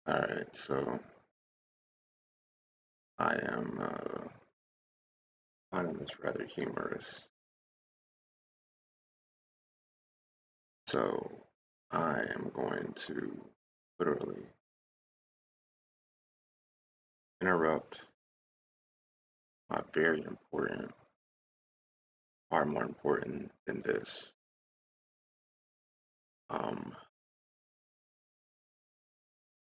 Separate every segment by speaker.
Speaker 1: Alright, so I am finding this rather humorous. So I am going to literally interrupt my very important, far more important than this, um,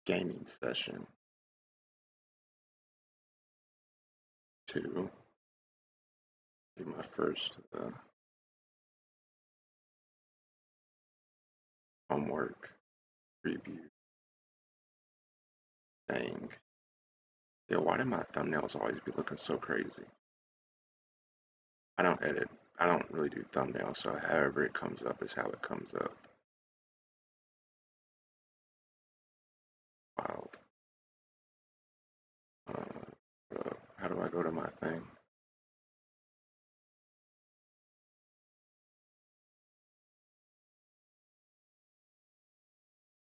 Speaker 1: gaming session to do my first homework preview thing. Yeah, why do my thumbnails always be looking so crazy? I don't edit. I don't really do thumbnails, so however it comes up is how it comes up. Wild. How do I go to my thing?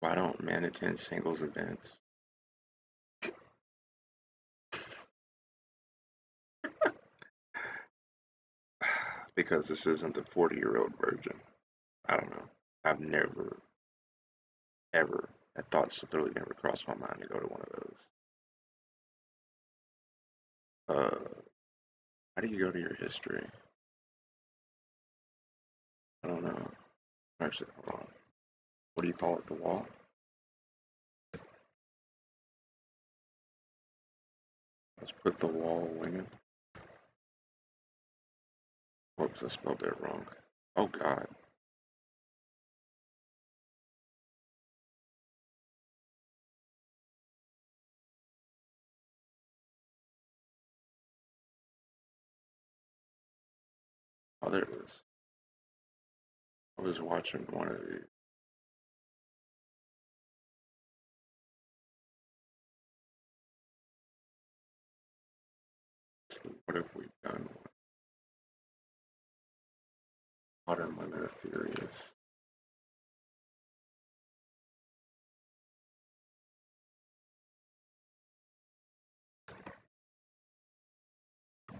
Speaker 1: Why don't men attend singles events? Because this isn't the 40-year-old version. I don't know. I've never, ever, that thought's literally never crossed my mind to go to one of those. How do you go to your history? I don't know. Actually, hold on. What do you call it? The wall? Let's put the wall women. Whoops, I spelled that wrong. Oh God. Oh, there it is. I was watching one of these. What have we done? Modern Women are Furious.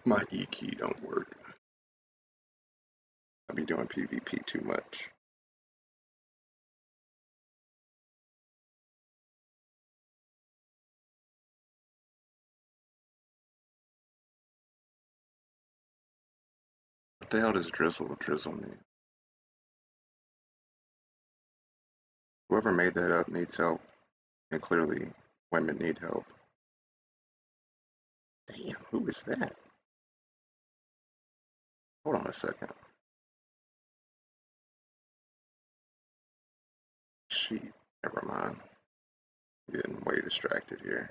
Speaker 1: My E key don't work. I be doing PvP too much. What the hell does drizzle mean? Whoever made that up needs help, and clearly women need help. Damn, who is that? Hold on a second. Sheep. Never mind. I'm getting way distracted here.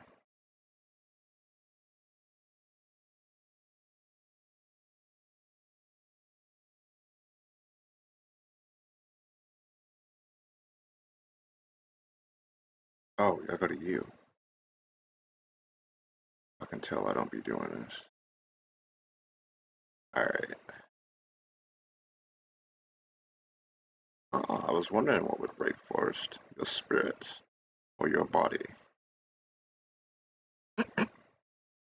Speaker 1: Oh, I go to you. I can tell I don't be doing this. Alright. I was wondering what would break first, your spirit or your body.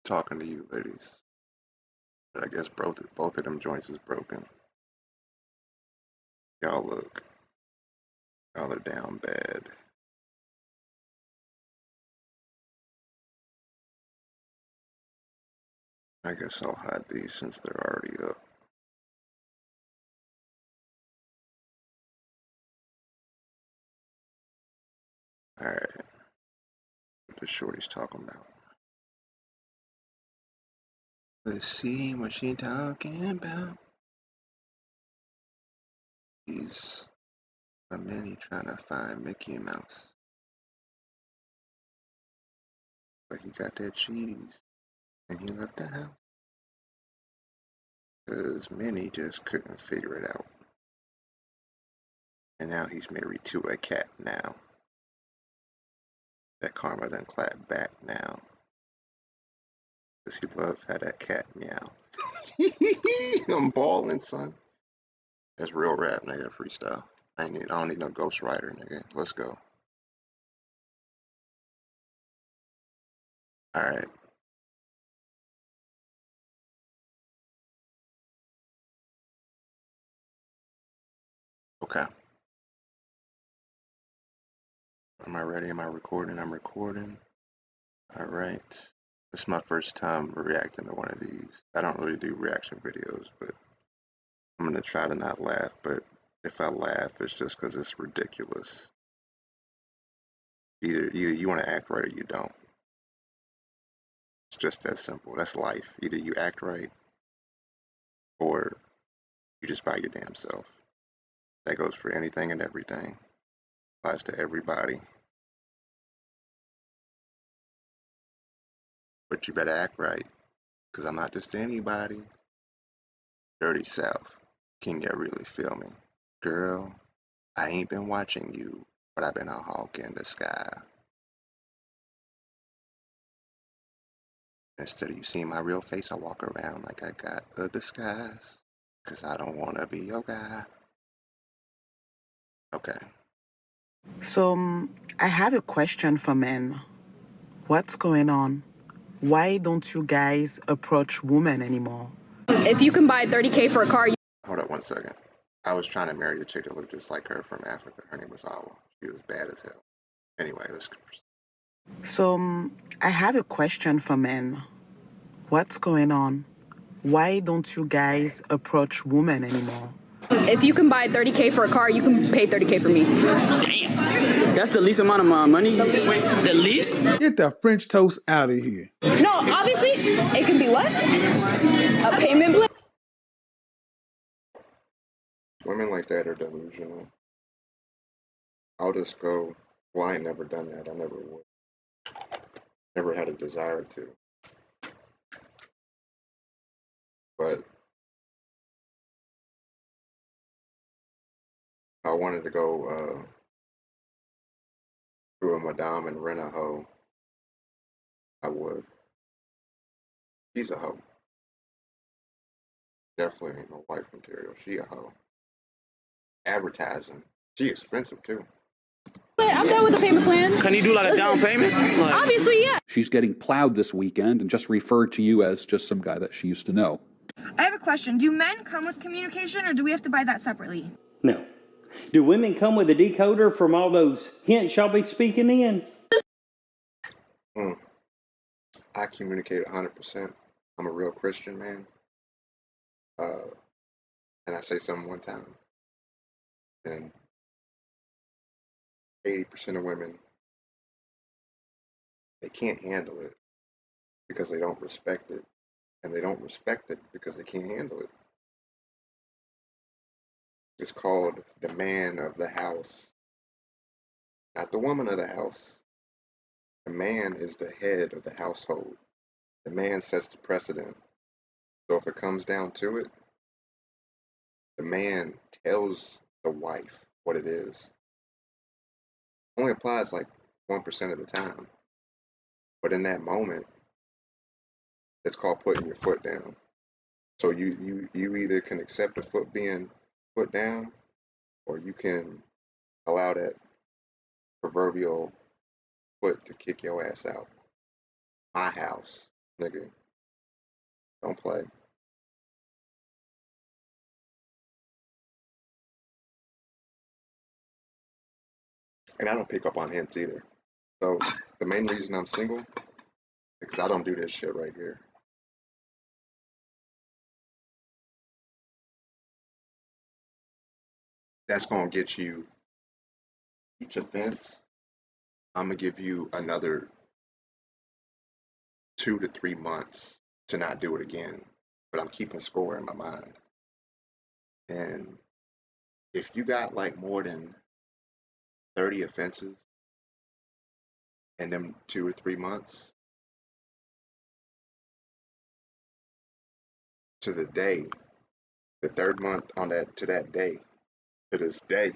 Speaker 1: Talking to you, ladies. But I guess both of them joints is broken. Y'all are down bad. I guess I'll hide these since they're already up. Alright, what the shorty's talking about. Let's see what she talking about. He's a mini trying to find Mickey Mouse. But he got that cheese and he left the house. Cause Minnie just couldn't figure it out. And now he's married to a cat now. That karma done clap back now. Cause he loves how that cat meow. I'm balling, son. That's real rap, nigga, freestyle. I don't need no ghostwriter, nigga. Let's go. All right. Okay. Am I ready? Am I recording? I'm recording. All right. This is my first time reacting to one of these. I don't really do reaction videos, but I'm gonna try to not laugh. But if I laugh, it's just because it's ridiculous. Either you want to act right or you don't. It's just that simple. That's life. Either you act right or you just by your damn self. That goes for anything and everything. Applies to everybody. But you better act right, because I'm not just anybody. Dirty South. Can you really feel me? Girl, I ain't been watching you, but I've been a hawk in the sky. Instead of you seeing my real face, I walk around like I got a disguise. Cause I don't wanna be your guy. Okay.
Speaker 2: So, I have a question for men. What's going on? Why don't you guys approach women anymore?
Speaker 3: If you can buy 30K for a car,
Speaker 1: Hold up 1 second. I was trying to marry a chick that looked just like her from Africa. Her name was Awa. She was bad as hell. Anyway, let's
Speaker 2: So, I have a question for men. What's going on? Why don't you guys approach women anymore?
Speaker 3: if you can buy 30K for a car, you can pay 30K for me.
Speaker 4: That's the least amount of my money.
Speaker 5: The least?
Speaker 6: Get that French toast out of here.
Speaker 3: No, obviously, it can be what? A payment plan?
Speaker 1: Women like that are delusional. I'll just go. Well, I ain't never done that. I never would. Never had a desire to. But I wanted to go through a madame and rent a hoe. I would. She's a hoe. Definitely ain't no wife material. She a hoe. Advertising. She expensive too.
Speaker 3: I'm done with the payment plan.
Speaker 5: Can you do like a down payment? Like,
Speaker 3: Obviously, yeah.
Speaker 7: She's getting plowed this weekend and just referred to you as just some guy that she used to know.
Speaker 8: I have a question. Do men come with communication, or do we have to buy that separately?
Speaker 9: No. Do women come with a decoder from all those hints y'all be speaking in?
Speaker 1: I communicate 100%. I'm a real Christian man. And I say something one time, and 80% of women, they can't handle it because they don't respect it. And they don't respect it because they can't handle it. It's called the man of the house, not the woman of the house. The man is the head of the household. The man sets the precedent. So if it comes down to it, the man tells the wife what it is. Only applies like 1% of the time. But in that moment, it's called putting your foot down. So you either can accept the foot being put down, or you can allow that proverbial foot to kick your ass out. My house, nigga. Don't play. And I don't pick up on hints either. So the main reason I'm single is because I don't do this shit right here. That's gonna get you each offense. I'm gonna give you another 2 to 3 months to not do it again. But I'm keeping score in my mind. And if you got like more than 30 offenses in them 2 or 3 months, to the day, the third month on that to that day, to this day,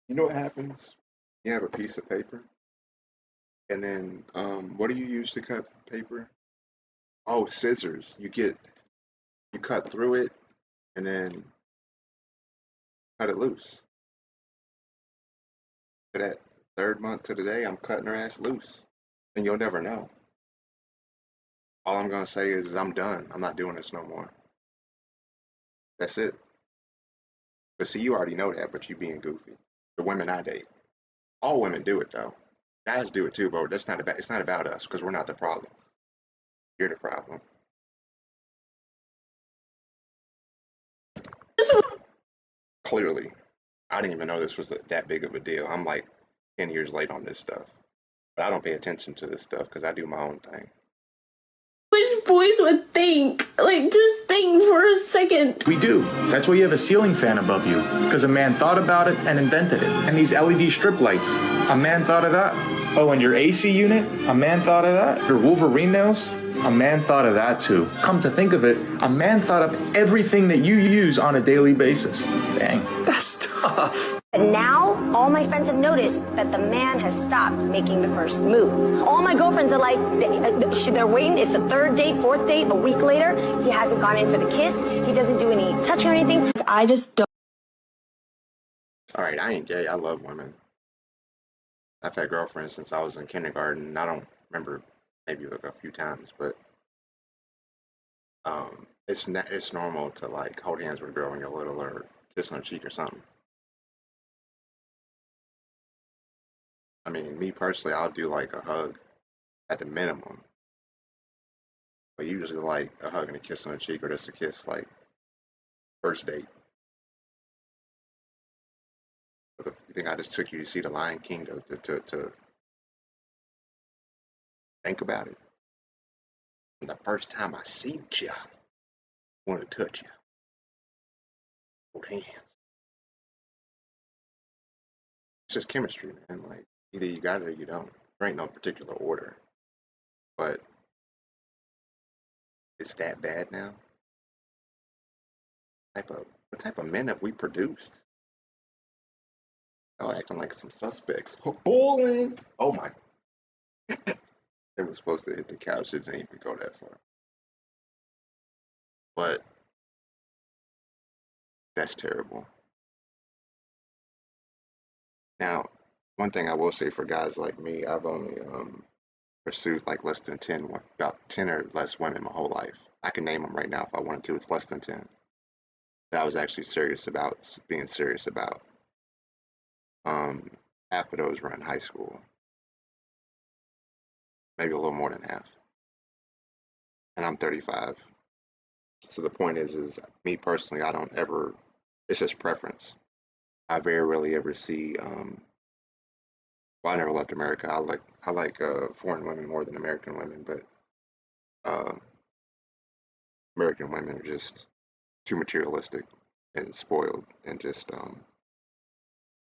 Speaker 1: you know what happens? You have a piece of paper, and then what do you use to cut paper? Oh, scissors. You cut through it, and then cut it loose. For that third month to the day, I'm cutting her ass loose. And you'll never know. All I'm gonna say is I'm done. I'm not doing this no more. That's it. But see, you already know that, but you being goofy. The women I date, all women do it though. Guys do it too, but that's not about. It's not about us because we're not the problem. You're the problem. Clearly, I didn't even know this was that big of a deal. I'm like 10 years late on this stuff, but I don't pay attention to this stuff because I do my own thing.
Speaker 3: Wish boys would think. Like, just think for a second.
Speaker 10: We do. That's why you have a ceiling fan above you. Because a man thought about it and invented it. And these LED strip lights, a man thought of that. Oh, and your AC unit, a man thought of that. Your Wolverine nails, a man thought of that too. Come to think of it, a man thought of everything that you use on a daily basis. Dang, that's tough.
Speaker 11: And now, all my friends have noticed that the man has stopped making the first move. All my girlfriends are like, they're waiting. It's the third date, fourth date, a week later. He hasn't gone in for the kiss. He doesn't do any touching or anything. I just don't.
Speaker 1: All right, I ain't gay. I love women. I've had girlfriends since I was in kindergarten. I don't remember, maybe like a few times, but it's normal to like hold hands with a girl when you're little or kiss on the cheek or something. I mean, me personally, I'll do like a hug at the minimum, but usually like a hug and a kiss on the cheek or just a kiss, like first date. But you think I just took you to see the Lion King to think about it? And the first time I seen you, I wanted to touch you, hold hands. It's just chemistry, man. Like either you got it or you don't. There ain't no particular order, but it's that bad now. What type of men have we produced? Oh, acting like some suspects. Bowling. Oh my! It was supposed to hit the couch. It didn't even go that far. But that's terrible. Now, one thing I will say for guys like me, I've only pursued like less than 10, about 10 or less women my whole life. I can name them right now if I wanted to. It's less than 10 that I was actually serious about being serious about. Half of those were in high school, maybe a little more than half. And I'm 35. So the point is me personally, I don't ever. It's just preference. I very rarely ever see. Well, I never left America. I like foreign women more than American women, but uh, American women are just too materialistic and spoiled and just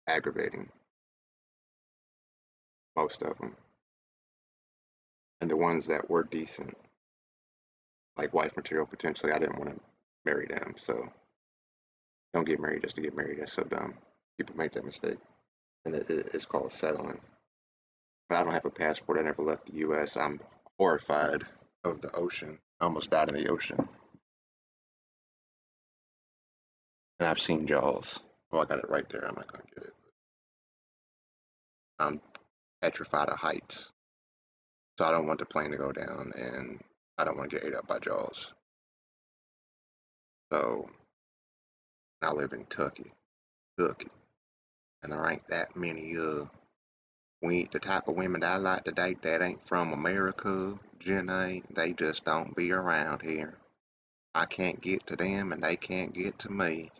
Speaker 1: aggravating, most of them. And the ones that were decent, like wife material potentially, I didn't want to marry them. So don't get married just to get married. That's so dumb. People make that mistake, and it's called settling. But I don't have a passport. I never left the U.S. I'm horrified of the ocean. I almost died in the ocean. And I've seen Jaws. Oh, I got it right there. I'm not going to get it. I'm petrified of heights. So I don't want the plane to go down, and I don't want to get ate up by Jaws. So I live in Kentucky, and there ain't that many we the type of women that I like to date that ain't from America, Jenny. They just don't be around here. I can't get to them, and they can't get to me.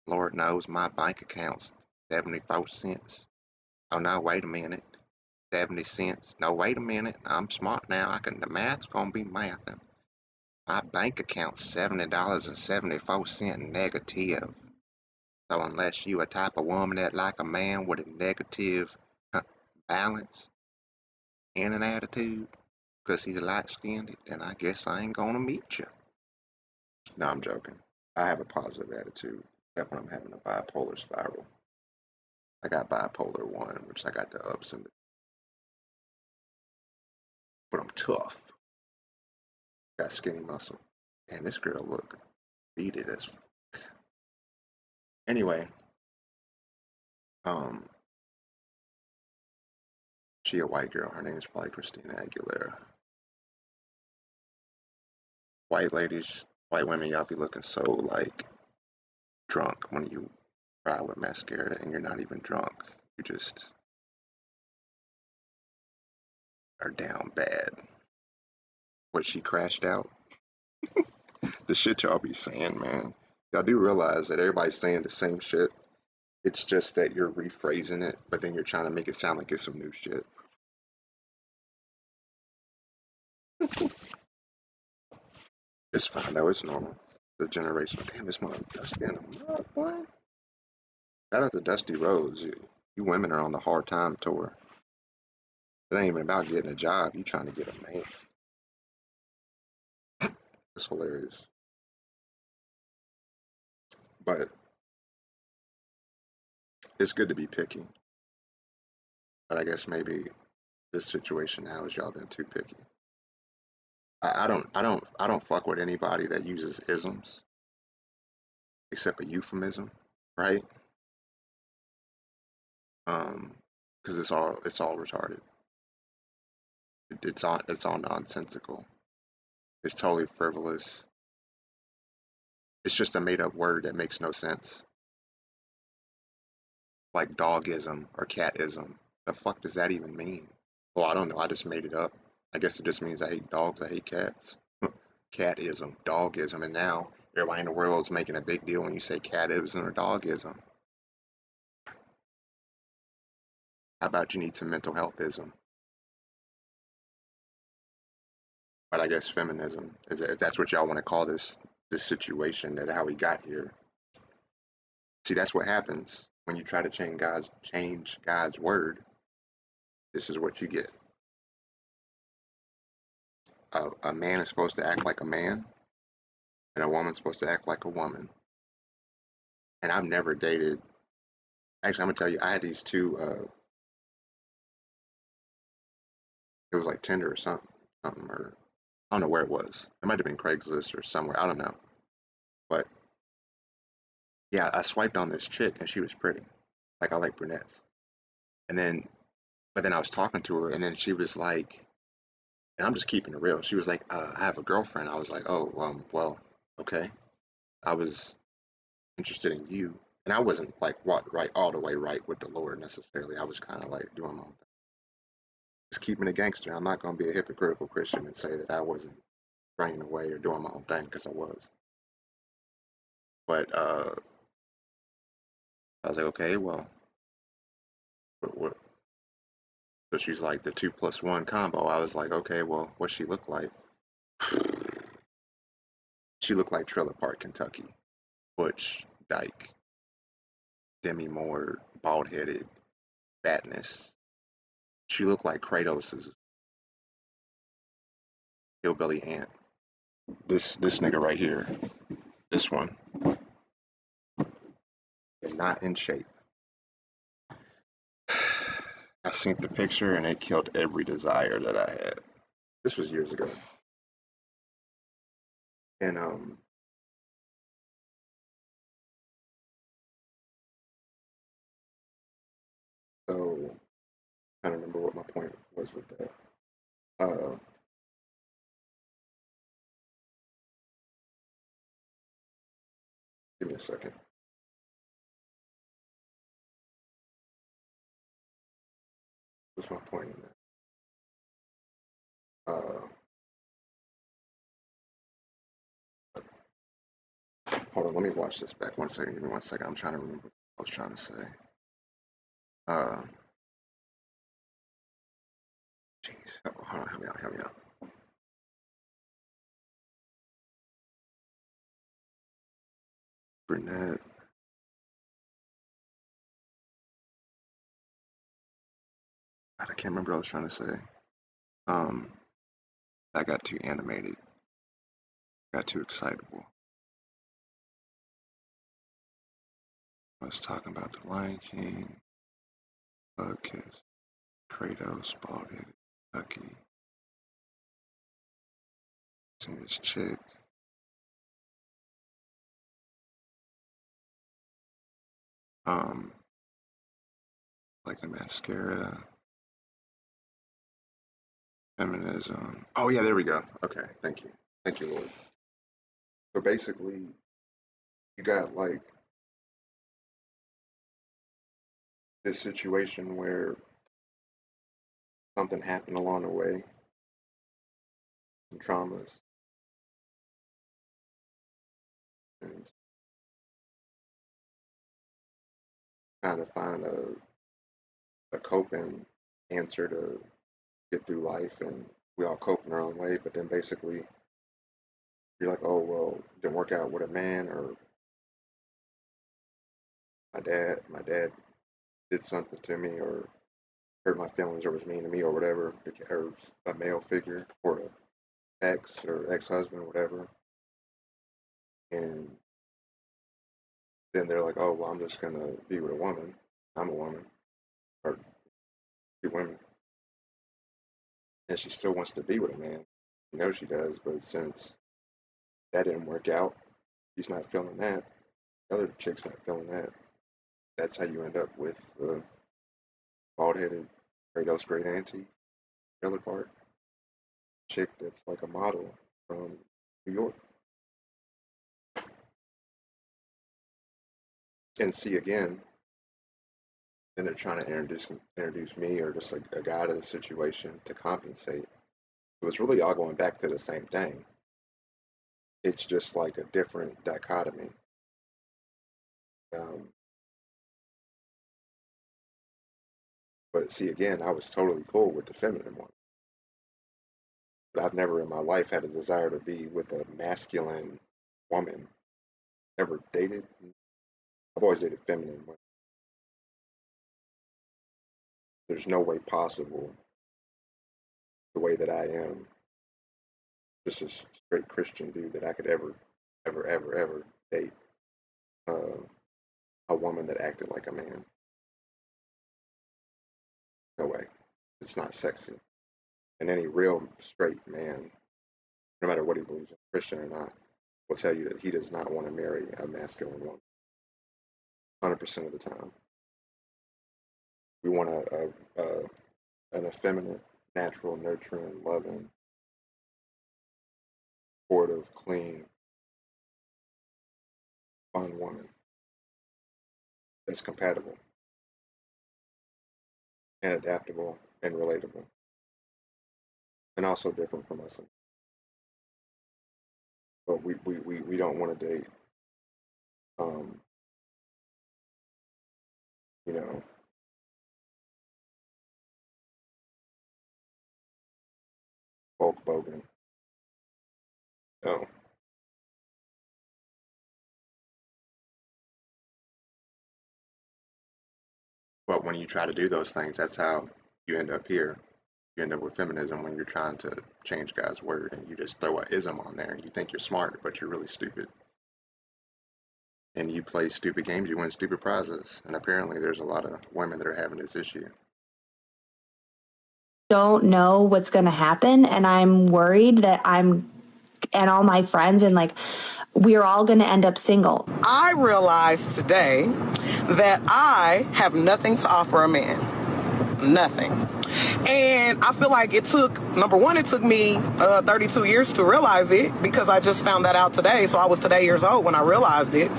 Speaker 1: Lord knows my bank account's 74 cents. Oh no, wait a minute. 70 cents. No, wait a minute. I'm smart now. The math's gonna be mathing. My bank account's $70.74 negative. So unless you a type of woman that like a man with a negative balance and an attitude, because he's light skinned, then I guess I ain't gonna meet you. No, I'm joking. I have a positive attitude, except when I'm having a bipolar spiral. I got bipolar 1, which I got the ups and the, but I'm tough. Got skinny muscle. And this girl look beat it as anyway. Um She a white girl. Her name's probably Christina Aguilera. White ladies, white women, y'all be looking so like drunk when you ride with mascara and you're not even drunk. You just are down bad. What, she crashed out? The shit y'all be saying, man. Y'all do realize that everybody's saying the same shit. It's just that you're rephrasing it, but then you're trying to make it sound like it's some new shit. It's fine though, it's normal. The generation. Damn, this mother dusty in the mud, boy. Shout out to Dusty Rhodes. You women are on the hard time tour. It ain't even about getting a job. You trying to get a man. It's hilarious. But it's good to be picky. But I guess maybe this situation now is y'all been too picky. I don't fuck with anybody that uses isms except a euphemism, right? Because it's all retarded. It's all nonsensical. It's totally frivolous. It's just a made up word that makes no sense. Like dogism or catism. The fuck does that even mean? Well, I don't know. I just made it up. I guess it just means I hate dogs. I hate cats. Catism, dogism, and now everybody in the world is making a big deal when you say catism or dogism. How about you need some mental healthism? But I guess feminism is if that's what y'all want to call this situation, that how we got here. See, that's what happens when you try to change God's word. This is what you get. A man is supposed to act like a man, and a woman's supposed to act like a woman. And I've never dated. Actually, I'm gonna tell you, I had these two. It was like Tinder or something, or I don't know where it was. It might have been Craigslist or somewhere. I don't know. But yeah, I swiped on this chick, and she was pretty. Like I like brunettes. And then, but then I was talking to her, and then she was like, and I'm just keeping it real. She was like, I have a girlfriend. I was like, oh, well, okay. I was interested in you. And I wasn't like right all the way right with the Lord necessarily. I was kind of like doing my own thing. Just keeping it gangster. I'm not going to be a hypocritical Christian and say that I wasn't praying away or doing my own thing, because I was. But I was like, okay, well, what? So she's like the 2+1 combo. I was like, okay, well, what she look like? She looked like Trailer Park, Kentucky. Butch, dyke, Demi Moore, bald headed, fatness. She looked like Kratos' hillbilly aunt. This nigga right here, this one, is not in shape. I seen the picture and it killed every desire that I had. This was years ago. And so I don't remember what my point was with that. Give me a second. What's my point in that? Hold on, let me watch this back. 1 second, give me 1 second. I'm trying to remember what I was trying to say. Jeez, hold on, help me out. Brunette. God, I can't remember what I was trying to say. I got too animated. Got too excitable. I was talking about the Lion King, Bug Kiss, Kratos, bald-headed, Kentucky. Seen this chick. Like the mascara. Feminism. Oh yeah, there we go. Okay, thank you. Thank you, Lord. So basically, you got like this situation where something happened along the way, some traumas, and trying to find a coping answer to get through life, and we all cope in our own way. But then basically, you're like, oh well, it didn't work out with a man, or my dad did something to me, or hurt my feelings, or was mean to me, or whatever, or a male figure, or an ex or ex-husband, or whatever, and then they're like, oh well, I'm just gonna be with a woman. I'm a woman, or two women, and she still wants to be with a man. You know she does, but since that didn't work out, she's not feeling that. The other chick's not feeling that. That's how you end up with the bald-headed, Kratos great auntie, trailer park chick that's like a model from New York. And see again, then they're trying to introduce me or just a guy to the situation to compensate. So it's really all going back to the same thing. It's just like a different dichotomy. Um, but see again, I was totally cool with the feminine one. But I've never in my life had a desire to be with a masculine woman. Never dated. I've always dated feminine women. There's no way possible, the way that I am, just a straight Christian dude, that I could ever date uh, a woman that acted like a man. No way. It's not sexy. And any real straight man, no matter what he believes in, Christian or not, will tell you that he does not want to marry a masculine woman. 100% of the time. We want an effeminate, natural, nurturing, loving, supportive, clean, fun woman that's compatible and adaptable and relatable, and also different from us. But we don't want to date, um, you know, Hulk Bogan. No. But when you try to do those things, that's how you end up here. You end up with feminism when you're trying to change God's word and you just throw a ism on there and you think you're smart, but you're really stupid. And you play stupid games, you win stupid prizes. And apparently there's a lot of women that are having this issue.
Speaker 12: Don't know what's going to happen, and I'm worried that I'm and all my friends and like we're all going to end up single.
Speaker 2: I realized today that I have nothing to offer a man. Nothing. And I feel like it took, number one, it took me 32 years to realize it, because I just found that out today. So I was today years old when I realized it.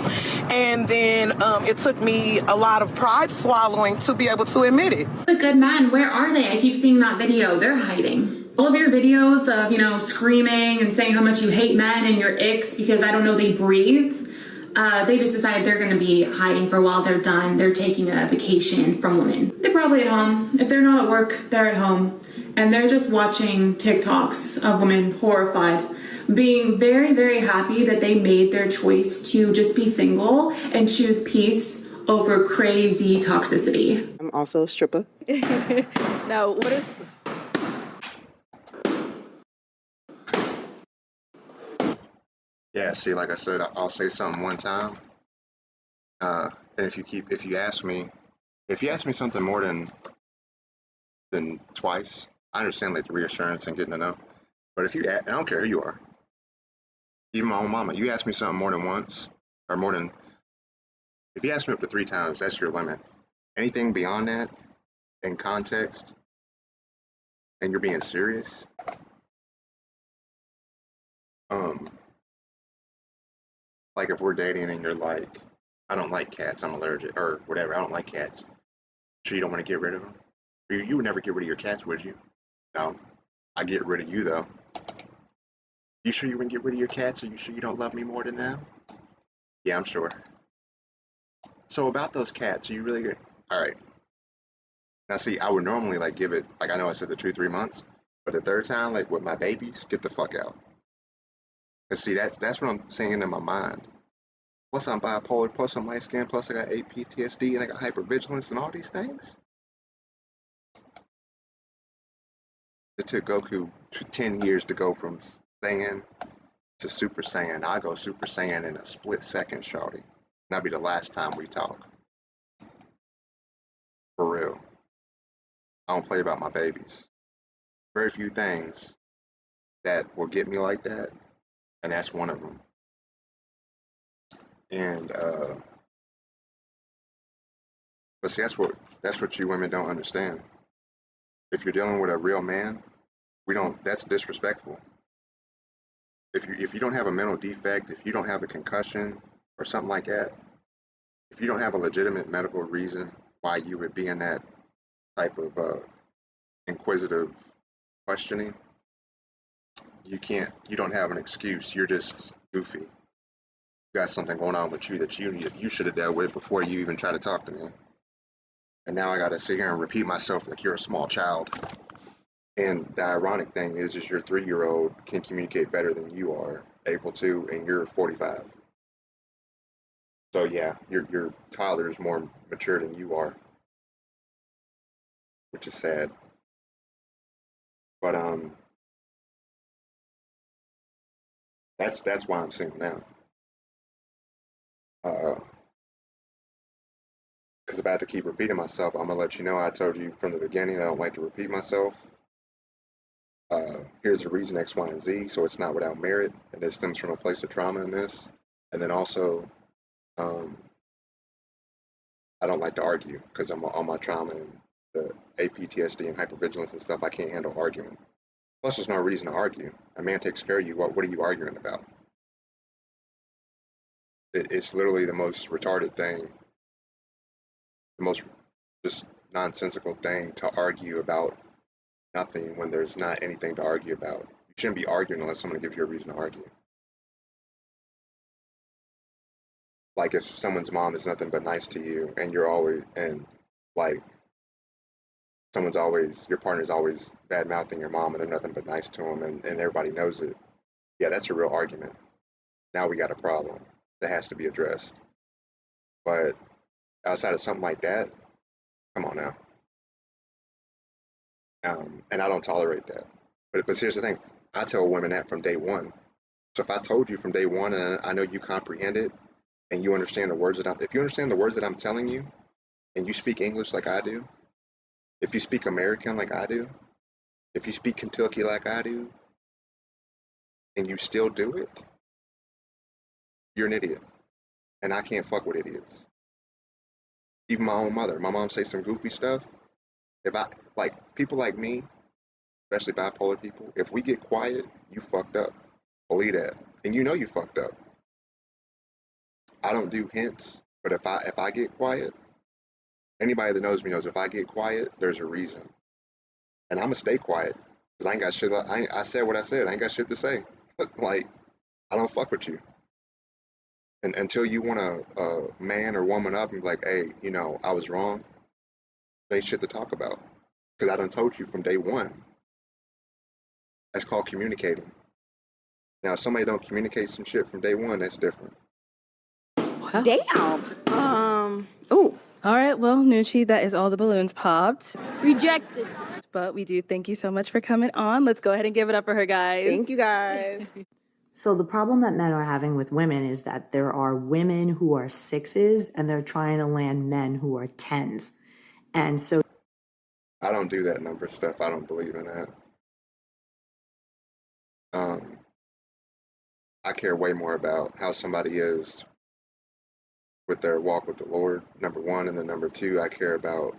Speaker 2: And then it took me a lot of pride swallowing to be able to admit it.
Speaker 3: The good men, where are they? I keep seeing that video. They're hiding. All of your videos of, screaming and saying how much you hate men and your icks because I don't know they breathe. They just decided they're going to be hiding for a while. They're done. They're taking a vacation from women. They're probably at home. If they're not at work, they're at home. And they're just watching TikToks of women horrified, being very, very happy that they made their choice to just be single and choose peace over crazy toxicity.
Speaker 2: I'm also a stripper.
Speaker 13: Now, what is...
Speaker 1: Yeah, see, like I said, I'll say something one time. And if you ask me something more than twice, I understand like the reassurance and getting to know. But I don't care who you are, even my own mama, you ask me something more than once, or if you ask me up to 3 times, that's your limit. Anything beyond that, in context, and you're being serious, like if we're dating and you're like, I don't like cats, I'm allergic, or whatever, I don't like cats. Sure you don't want to get rid of them? You would never get rid of your cats, would you? No. I get rid of you though. You sure you wouldn't get rid of your cats? Are you sure you don't love me more than them? Yeah, I'm sure. So about those cats, are you really good? All right. Now see, I would normally like give it, like I know I said the 2-3 months, but the third time, like with my babies, get the fuck out. Cause see, that's what I'm saying in my mind. Plus I'm bipolar, plus I'm light skinned, plus I got APTSD and I got hypervigilance and all these things. It took Goku 10 years to go from Saiyan to Super Saiyan. I go Super Saiyan in a split second, shawty. That'll be the last time we talk. For real. I don't play about my babies. Very few things that will get me like that, and that's one of them. And but see, that's what you women don't understand. If you're dealing with a real man, we don't. That's disrespectful. If you don't have a mental defect, if you don't have a concussion or something like that, if you don't have a legitimate medical reason why you would be in that type of inquisitive questioning, you don't have an excuse. You're just goofy. You got something going on with you that you should have dealt with before you even try to talk to me. And now I got to sit here and repeat myself like you're a small child. And the ironic thing is your 3-year-old can communicate better than you are able to, and you're 45. So yeah, your toddler is more mature than you are, which is sad. But that's why I'm single now. Because if I have to keep repeating myself, I'm gonna let you know I told you from the beginning I don't like to repeat myself. Here's the reason X, Y, and Z, so it's not without merit, and it stems from a place of trauma in this. And then also, um, I don't like to argue because I'm all my trauma and the APTSD and hypervigilance and stuff. I can't handle arguing. Plus, there's no reason to argue. A man takes care of you. What are you arguing about? It's literally the most retarded thing, the most just nonsensical thing to argue about nothing when there's not anything to argue about. You shouldn't be arguing unless someone gives you a reason to argue. Like if someone's mom is nothing but nice to you and you're always, and like your partner's always bad mouthing your mom and they're nothing but nice to them and everybody knows it. Yeah, that's a real argument. Now we got a problem that has to be addressed. But outside of something like that, come on now. And I don't tolerate that. But here's the thing, I tell women that from day one. So if I told you from day one and I know you comprehend it and you understand the words if you understand the words that I'm telling you and you speak English like I do, if you speak American like I do, if you speak Kentucky like I do, and you still do it, you're an idiot. And I can't fuck with idiots. Even my own mother. My mom says some goofy stuff. If I, like, people like me, especially bipolar people, if we get quiet, you fucked up. Believe that. And you know you fucked up. I don't do hints, but if I get quiet, anybody that knows me knows if I get quiet, there's a reason. And I'm gonna stay quiet. Because I ain't got shit, I said what I said. I ain't got shit to say. Like, I don't fuck with you. And until you want a man or woman up and be like, hey, I was wrong, there ain't shit to talk about. Because I done told you from day one. That's called communicating. Now, if somebody don't communicate some shit from day one, that's different.
Speaker 13: Well, damn. Ooh. All right. Well, Nucci, that is all the balloons popped.
Speaker 8: Rejected.
Speaker 13: But we do thank you so much for coming on. Let's go ahead and give it up for her, guys.
Speaker 2: Thank you guys.
Speaker 12: So the problem that men are having with women is that there are women who are 6s and they're trying to land men who are 10s. And so
Speaker 1: I don't do that number stuff. I don't believe in that. I care way more about how somebody is with their walk with the Lord, number one, and then number two, I care about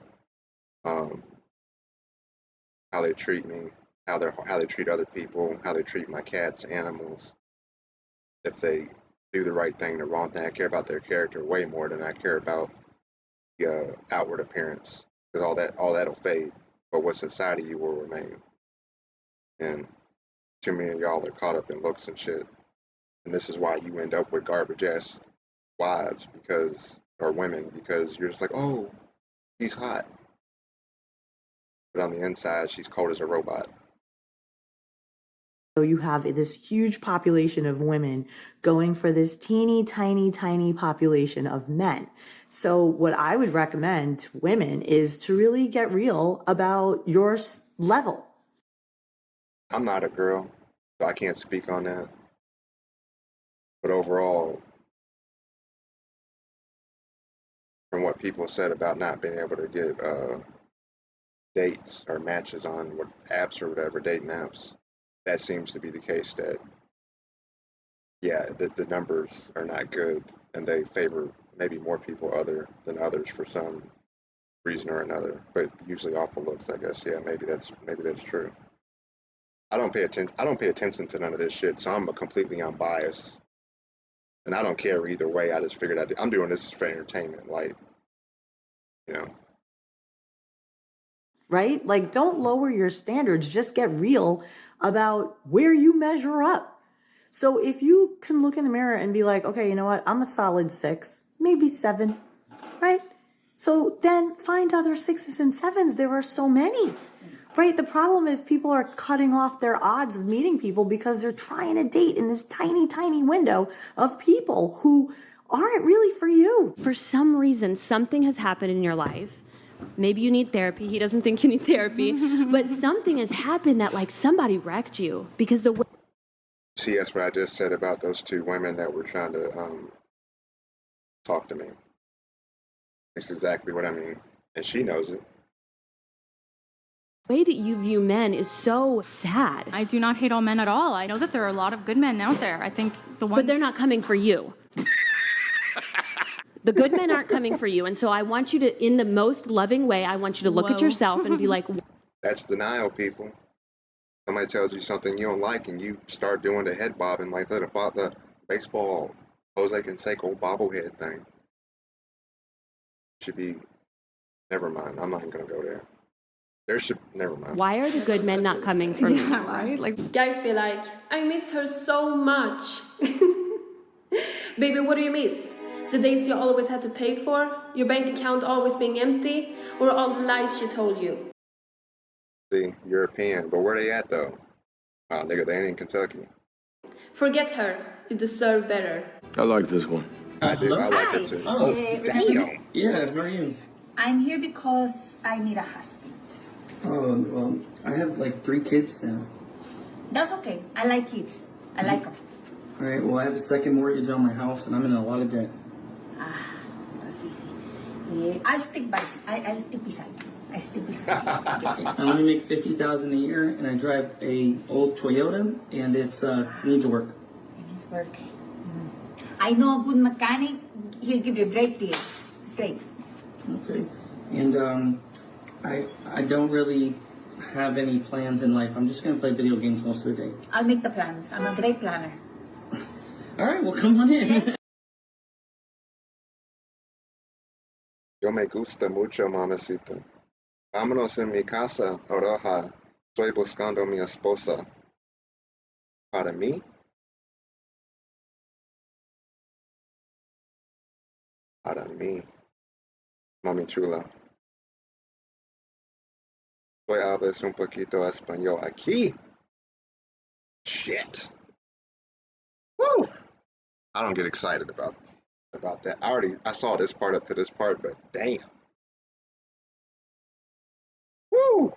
Speaker 1: how they treat me, how they treat other people, how they treat my cats, animals. If they do the right thing, the wrong thing, I care about their character way more than I care about the outward appearance, because all that'll fade, but what's inside of you will remain. And too many of y'all are caught up in looks and shit, and this is why you end up with garbage ass wives or women, because you're just like, oh, he's hot, but on the inside she's cold as a robot.
Speaker 12: So you have this huge population of women going for this teeny tiny population of men. So what I would recommend to women is to really get real about your level.
Speaker 1: I'm not a girl, so I can't speak on that. But overall, from what people said about not being able to get dates or matches on what apps or whatever, dating apps, that seems to be the case that, yeah, the numbers are not good and they favor maybe more people than others for some reason or another, but usually off of looks, I guess. Yeah, maybe that's true. I don't pay attention to none of this shit, so I'm completely unbiased. And I don't care either way. I just figured I'm doing this for entertainment, like, you know.
Speaker 12: Right? Like, don't lower your standards. Just get real about where you measure up. So if you can look in the mirror and be like, okay, you know what? I'm a solid 6, maybe 7, right? So then find other 6s and 7s. There are so many, right? The problem is people are cutting off their odds of meeting people because they're trying to date in this tiny window of people who aren't really for you.
Speaker 14: For some reason, something has happened in your life. Maybe you need therapy. He doesn't think you need therapy. But something has happened that, like, somebody wrecked you because the way...
Speaker 1: See, that's what I just said about those 2 women that were trying to talk to me. It's exactly what I mean. And she knows it.
Speaker 14: The way that you view men is so sad.
Speaker 15: I do not hate all men at all. I know that there are a lot of good men out there. I think the ones...
Speaker 14: But they're not coming for you. The good men aren't coming for you. And so I want you to, in the most loving way, I want you to look at yourself and be like...
Speaker 1: That's denial, people. Somebody tells you something you don't like and you start doing the head bobbing like that about the baseball Jose Canseco bobblehead thing. Should be... Never mind. I'm not even going to go there. Never mind.
Speaker 14: Why are the good men not coming for me?
Speaker 15: Yeah, right?
Speaker 16: Like, guys be like, I miss her so much. Baby, what do you miss? The days you always had to pay for? Your bank account always being empty? Or all the lies she told you?
Speaker 1: See, European. But where they at, though? Nigga, they ain't in Kentucky.
Speaker 16: Forget her. You deserve better.
Speaker 17: I like this one.
Speaker 1: I do. I like her too.
Speaker 17: Oh,
Speaker 1: damn.
Speaker 17: Yeah, how are you?
Speaker 18: I'm here because I need a husband.
Speaker 17: Oh, well, I have like 3 kids now.
Speaker 18: That's okay. I like kids. I like them.
Speaker 17: All right, well, I have a second mortgage on my house and I'm in a lot of debt.
Speaker 18: That's easy. I'll stick beside you. I stick beside you. Yes.
Speaker 17: I only make $50,000 a year and I drive a old Toyota and it's needs work.
Speaker 18: It needs work. I know a good mechanic. He'll give you a great deal. It's great.
Speaker 17: Okay. And I don't really have any plans in life. I'm just going to play video games most of the day.
Speaker 18: I'll make the plans. I'm a great planner.
Speaker 17: All right, well, come on in.
Speaker 1: Yo me gusta mucho, mamacita. Vámonos en mi casa, Oroja. Estoy buscando mi esposa. Para mí? Para mí. Mami chula. Tú hablas un poquito español aquí. Shit. Woo! I don't get excited about that. I saw this part up to this part, but damn. Woo!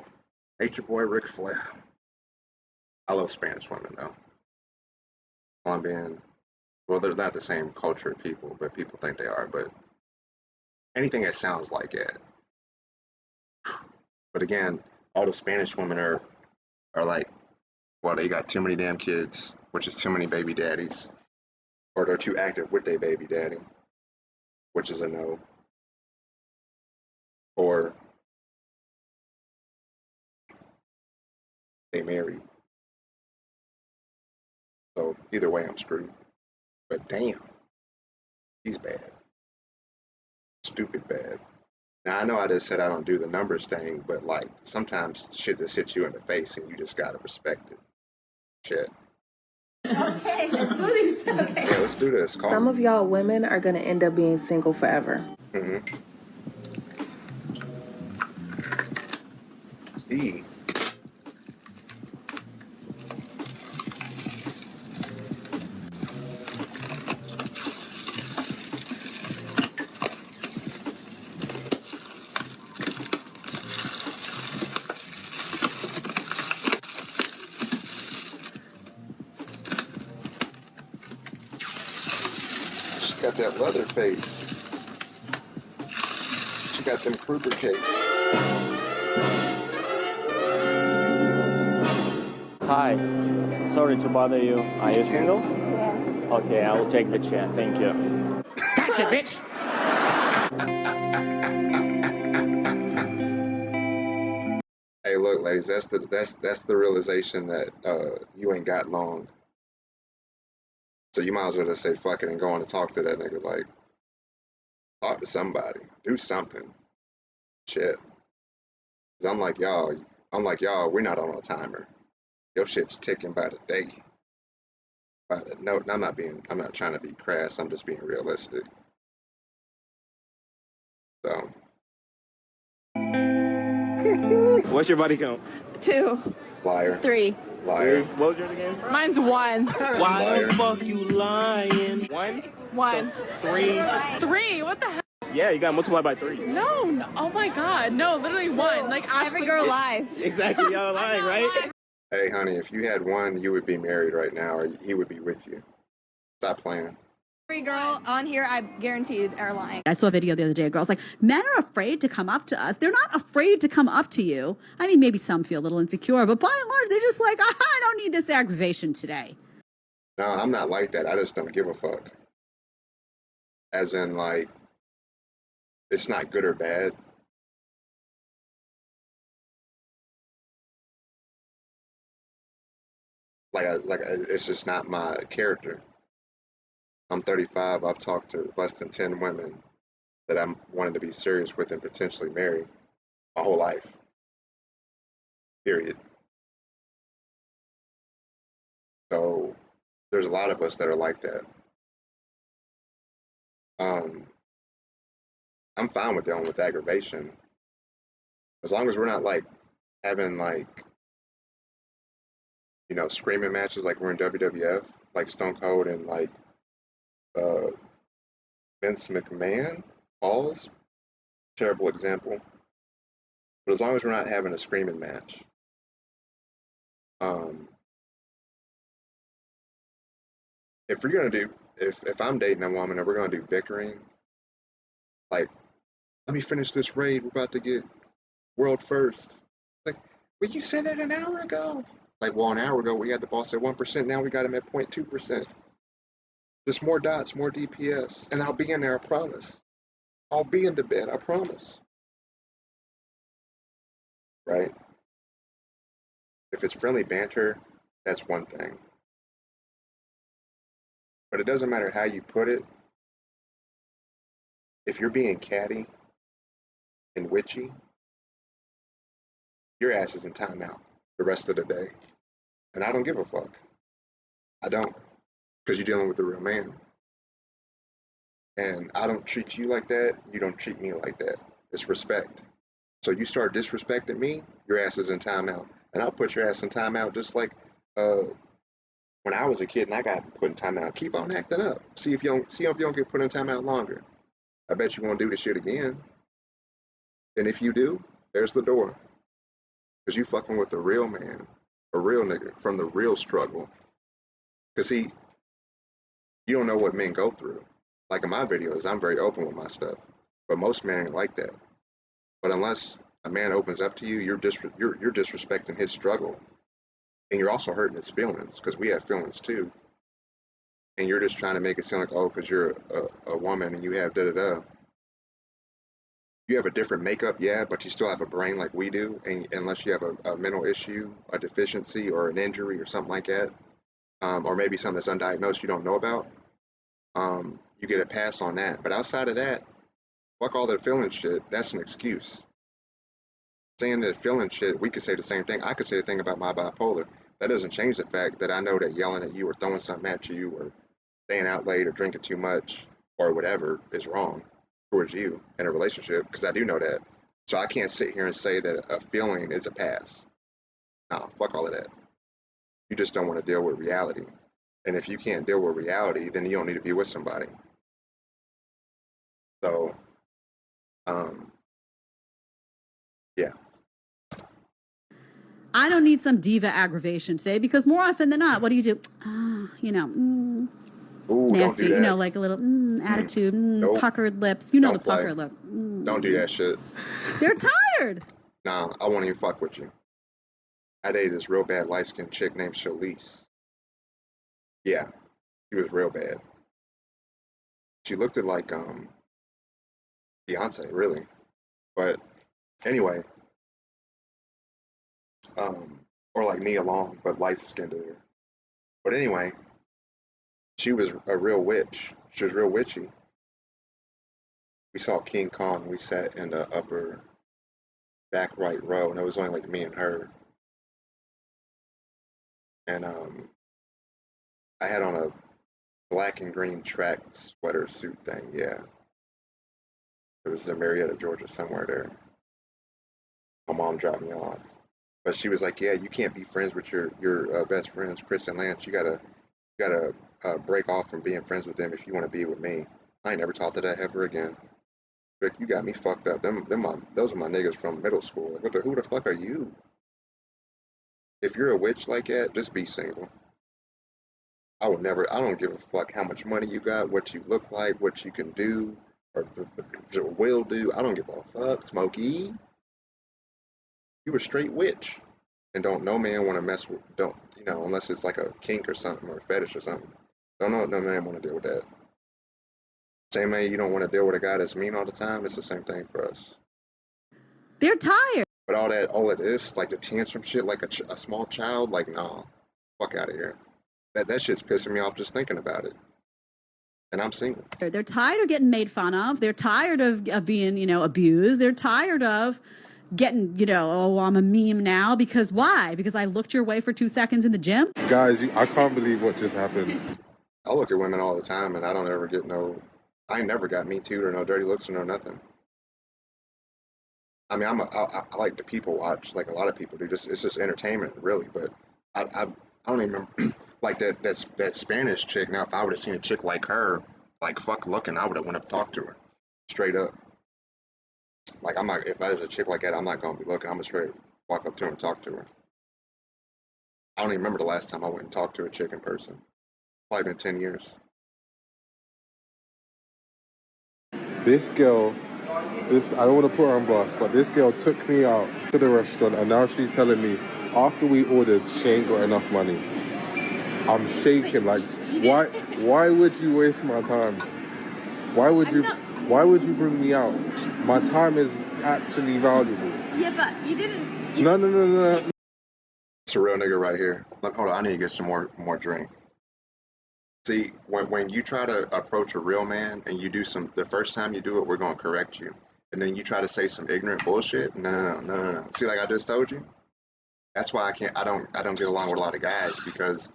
Speaker 1: Nature Boy Ric Flair. I love Spanish women though. Colombian. Well, they're not the same culture of people, but people think they are. But anything that sounds like it. But again, all the Spanish women are like, well, they got too many damn kids, which is too many baby daddies. Or they're too active with their baby daddy, which is a no. Or they married. So either way, I'm screwed. But damn, he's bad. Stupid bad. Now I know I just said I don't do the numbers thing, but like sometimes shit just hits you in the face and you just gotta respect it. Shit.
Speaker 18: Okay, let's do this. Okay.
Speaker 1: Yeah, let's do this.
Speaker 2: Some of y'all women are gonna end up being single forever.
Speaker 1: Mm-hmm. E. She got that leather face. She got them Kruger cakes.
Speaker 9: Hi. Sorry to bother you. Are you single? Yes. Okay, I will take the chair. Thank you.
Speaker 5: Gotcha, bitch.
Speaker 1: Hey, look, ladies, that's the realization that you ain't got long. So you might as well just say fuck it and go on and talk to that nigga. Like, talk to somebody, do something. Shit. 'Cause we're not on a timer. Your shit's ticking by the day. No, I'm not trying to be crass. I'm just being realistic. So.
Speaker 9: What's your body count?
Speaker 8: 2.
Speaker 1: Liar.
Speaker 8: 3.
Speaker 1: Liar.
Speaker 9: What was yours again?
Speaker 8: Mine's 1.
Speaker 9: Why the fuck you lying? 1?
Speaker 8: 1.
Speaker 9: So 3.
Speaker 8: 3. What the hell?
Speaker 9: Yeah, you got to multiply by 3.
Speaker 8: No. Oh my God. No, literally 1. Like every girl lies.
Speaker 9: Exactly, y'all lying, right?
Speaker 1: Hey, honey, if you had one, you would be married right now, or he would be with you. Stop playing.
Speaker 8: Every girl on here, I guarantee, are lying.
Speaker 19: I saw a video the other day. A girl's like, men are afraid to come up to us. They're not afraid to come up to you. I mean, maybe some feel a little insecure, but by and large, they're just like, I don't need this aggravation today.
Speaker 1: No, I'm not like that. I just don't give a fuck. As in, like, it's not good or bad. It's just not my character. I'm 35. I've talked to less than 10 women that I'm wanting to be serious with and potentially marry my whole life. Period. So there's a lot of us that are like that. I'm fine with dealing with aggravation as long as we're not like having like screaming matches like we're in WWF, like Stone Cold and like Vince McMahon. Pause. Terrible example. But as long as we're not having a screaming match, if we're gonna do, if I'm dating a woman and we're gonna do bickering, like, let me finish this raid. We're about to get world first. Like, well, you said that an hour ago. Like, well, an hour ago we had the boss at 1%. Now we got him at 0.2%. Just more dots, more DPS, and I'll be in there. I promise. I'll be in the bed. I promise. Right? If it's friendly banter, that's one thing. But it doesn't matter how you put it. If you're being catty and witchy, your ass is in timeout the rest of the day. And I don't give a fuck. I don't. Because you're dealing with a real man. And I don't treat you like that. You don't treat me like that. It's respect. So you start disrespecting me, your ass is in timeout. And I'll put your ass in timeout just like when I was a kid and I got put in timeout. Keep on acting up. See if you don't get put in timeout longer. I bet you won't do this shit again. And if you do, there's the door. Because you fucking with a real man, a real nigga from the real struggle. Because you don't know what men go through. Like in my videos, I'm very open with my stuff. But most men ain't like that. But unless a man opens up to you, you're disrespecting his struggle. And you're also hurting his feelings, because we have feelings too. And you're just trying to make it sound like, oh, because you're a woman and you have da-da-da. You have a different makeup, yeah, but you still have a brain like we do, and unless you have a mental issue, a deficiency, or an injury or something like that, or maybe something that's undiagnosed you don't know about, you get a pass on that. But outside of that, fuck all that feeling shit. That's an excuse. Saying that feeling shit, we could say the same thing. I could say the thing about my bipolar. That doesn't change the fact that I know that yelling at you or throwing something at you or staying out late or drinking too much or whatever is wrong towards you in a relationship, because I do know that. So I can't sit here and say that a feeling is a pass. Nah, fuck all of that. You just don't want to deal with reality. And if you can't deal with reality, then you don't need to be with somebody. So, yeah.
Speaker 19: I don't need some diva aggravation today because more often than not, what do?
Speaker 1: Ooh, don't do
Speaker 19: Nasty,
Speaker 1: that.
Speaker 19: like a little attitude,
Speaker 1: Nope.
Speaker 19: puckered lips. You know
Speaker 1: Don't
Speaker 19: the
Speaker 1: play.
Speaker 19: puckered lip.
Speaker 1: Don't do that shit.
Speaker 19: They're tired.
Speaker 1: Nah, I won't even fuck with you. I dated this real bad light-skinned chick named Shalise. Yeah, she was real bad. She looked at like Beyonce, really. But anyway, or like Nia Long, but light-skinned her. But anyway, she was a real witch. She was real witchy. We saw King Kong. We sat in the upper back right row, and it was only like me and her. And I had on a black and green track sweater suit thing. Yeah, it was in Marietta, Georgia, somewhere there. My mom dropped me off, but she was like, "Yeah, you can't be friends with your best friends, Chris and Lance. You gotta break off from being friends with them if you want to be with me." I ain't never talked to that ever again. Rick, you got me fucked up. Those are my niggas from middle school. Like, who the fuck are you? If you're a witch like that, just be single. I don't give a fuck how much money you got, what you look like, what you can do, or will do. I don't give a fuck, Smokey. You a straight witch. And don't no man want to mess with, don't, unless it's like a kink or something or a fetish or something. Don't know no man want to deal with that. Same way you don't want to deal with a guy that's mean all the time, it's the same thing for us.
Speaker 19: They're tired.
Speaker 1: But all of this, like the tantrum shit, like a small child, like, nah, fuck out of here. That shit's pissing me off just thinking about it. And I'm single.
Speaker 19: They're tired of getting made fun of. They're tired of being, abused. They're tired of getting, oh, I'm a meme now. Because why? Because I looked your way for 2 seconds in the gym?
Speaker 20: Guys, I can't believe what just happened.
Speaker 1: I look at women all the time, and I don't ever get I ain't never got me too'd or no dirty looks or no nothing. I mean, I like to people watch, like a lot of people do. It's just entertainment, really. But I don't even remember, like that Spanish chick. Now, if I would have seen a chick like her, like fuck looking, I would have went up and talked to her, straight up. Like I'm not, if there's a chick like that, I'm not gonna be looking. I'm gonna straight walk up to her and talk to her. I don't even remember the last time I went and talked to a chick in person. Probably been 10 years.
Speaker 20: This girl, I don't want to put her on blast, but this girl took me out to the restaurant and now she's telling me after we ordered, she ain't got enough money. I'm shaking, like, why would you waste my time? Why would you bring me out? My time is actually valuable.
Speaker 15: Yeah, but you didn't.
Speaker 20: No.
Speaker 1: It's a real nigga right here. Hold on, I need to get some more drink. See, when you try to approach a real man and you do the first time you do it, we're gonna correct you. And then you try to say some ignorant bullshit. No. See, like I just told you, that's why I don't get along with a lot of guys, because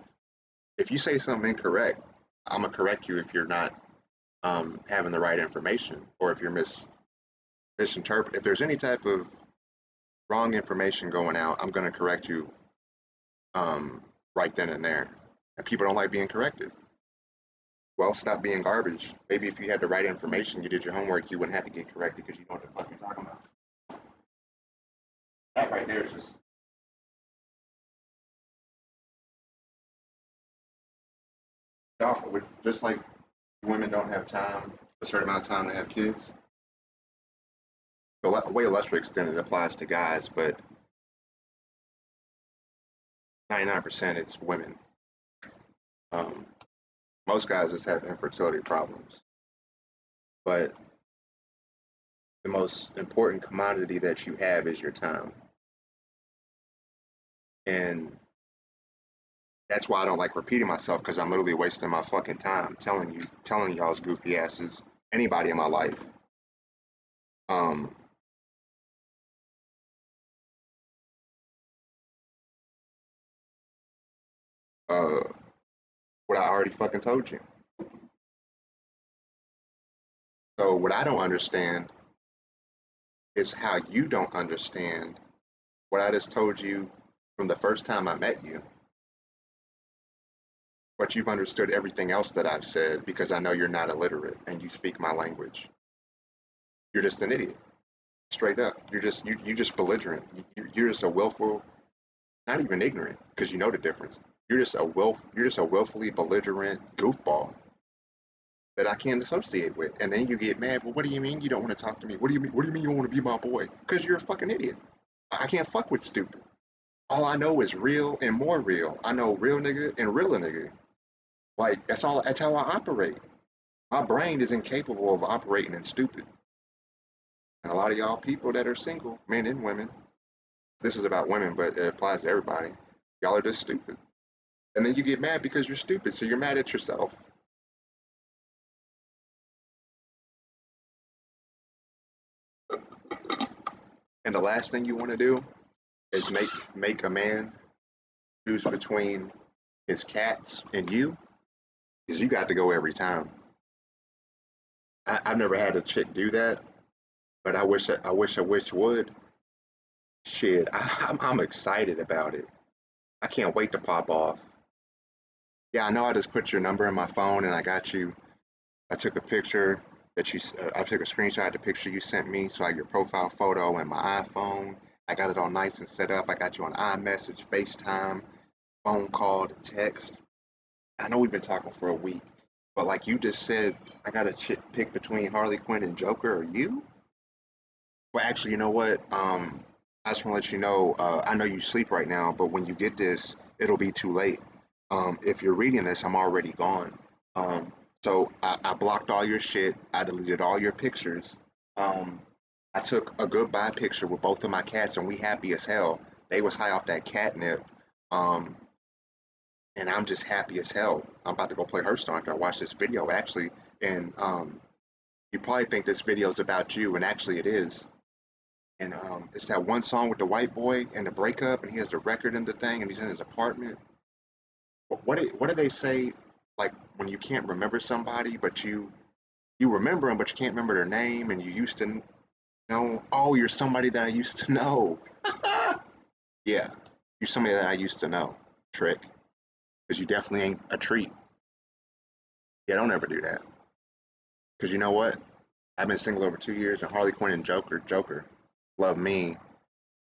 Speaker 1: if you say something incorrect, I'm gonna correct you if you're not having the right information, or if you're misinterpret. If there's any type of wrong information going out, I'm gonna correct you right then and there. And people don't like being corrected. Well, stop being garbage. Maybe if you had the right information, you did your homework, you wouldn't have to get corrected because you know what the fuck you're talking about. That right there is just. Just like women don't have time, a certain amount of time to have kids. So way lesser extent it applies to guys, but 99% it's women. Most guys just have infertility problems. But the most important commodity that you have is your time. And that's why I don't like repeating myself, because I'm literally wasting my fucking time telling y'all's goofy asses, anybody in my life, um, uh, what I already fucking told you. So what I don't understand is how you don't understand what I just told you from the first time I met you. But you've understood everything else that I've said because I know you're not illiterate and you speak my language. You're just an idiot, straight up. You just belligerent. You're just a willful, not even ignorant, because you know the difference. You're just a willfully belligerent goofball that I can't associate with. And then you get mad. Well, what do you mean you don't want to talk to me? What do you mean? What do you mean you don't want to be my boy? Because you're a fucking idiot. I can't fuck with stupid. All I know is real and more real. I know real nigga and realer nigga. Like that's all. That's how I operate. My brain is incapable of operating in stupid. And a lot of y'all people that are single, men and women, this is about women, but it applies to everybody. Y'all are just stupid. And then you get mad because you're stupid, so you're mad at yourself. And the last thing you want to do is make a man choose between his cats and you, because you got to go every time. I've never had a chick do that, but I wish a witch would. Shit, I'm excited about it. I can't wait to pop off. Yeah, I know I just put your number in my phone and I got you. I took a picture I took a screenshot of the picture you sent me, so I have your profile photo and my iPhone. I got it all nice and set up. I got you on iMessage, FaceTime, phone call, text. I know we've been talking for a week, but like you just said, I got to pick between Harley Quinn and Joker or you. Well, actually, you know what? I just want to let you know. I know you sleep right now, but when you get this, it'll be too late. If you're reading this, I'm already gone. So I blocked all your shit. I deleted all your pictures. I took a goodbye picture with both of my cats, and we happy as hell. They was high off that catnip, and I'm just happy as hell. I'm about to go play Hearthstone after I watch this video, actually. And you probably think this video is about you, and actually it is. And it's that one song with the white boy and the breakup, and he has the record in the thing, and he's in his apartment. What do they say? Like when you can't remember somebody, but you remember them, but you can't remember their name, and you used to know. Oh, you're somebody that I used to know. Yeah, you're somebody that I used to know. Trick, because you definitely ain't a treat. Yeah, don't ever do that. Because you know what? I've been single over 2 years, and Harley Quinn and Joker love me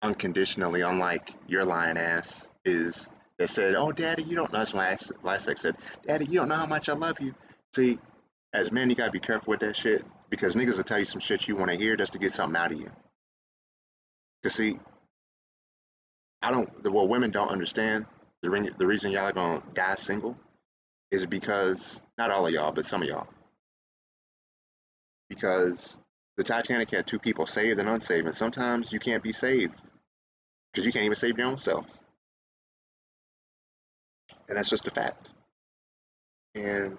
Speaker 1: unconditionally, unlike your lying ass is. They said, "Oh, Daddy, you don't know." That's my last ex said, "Daddy, you don't know how much I love you." See, as men, you gotta be careful with that shit because niggas will tell you some shit you want to hear just to get something out of you. Cause see, what women don't understand, the reason y'all are gonna die single is because not all of y'all, but some of y'all, because the Titanic had two people saved and unsaved, and sometimes you can't be saved because you can't even save your own self, and that's just a fact. And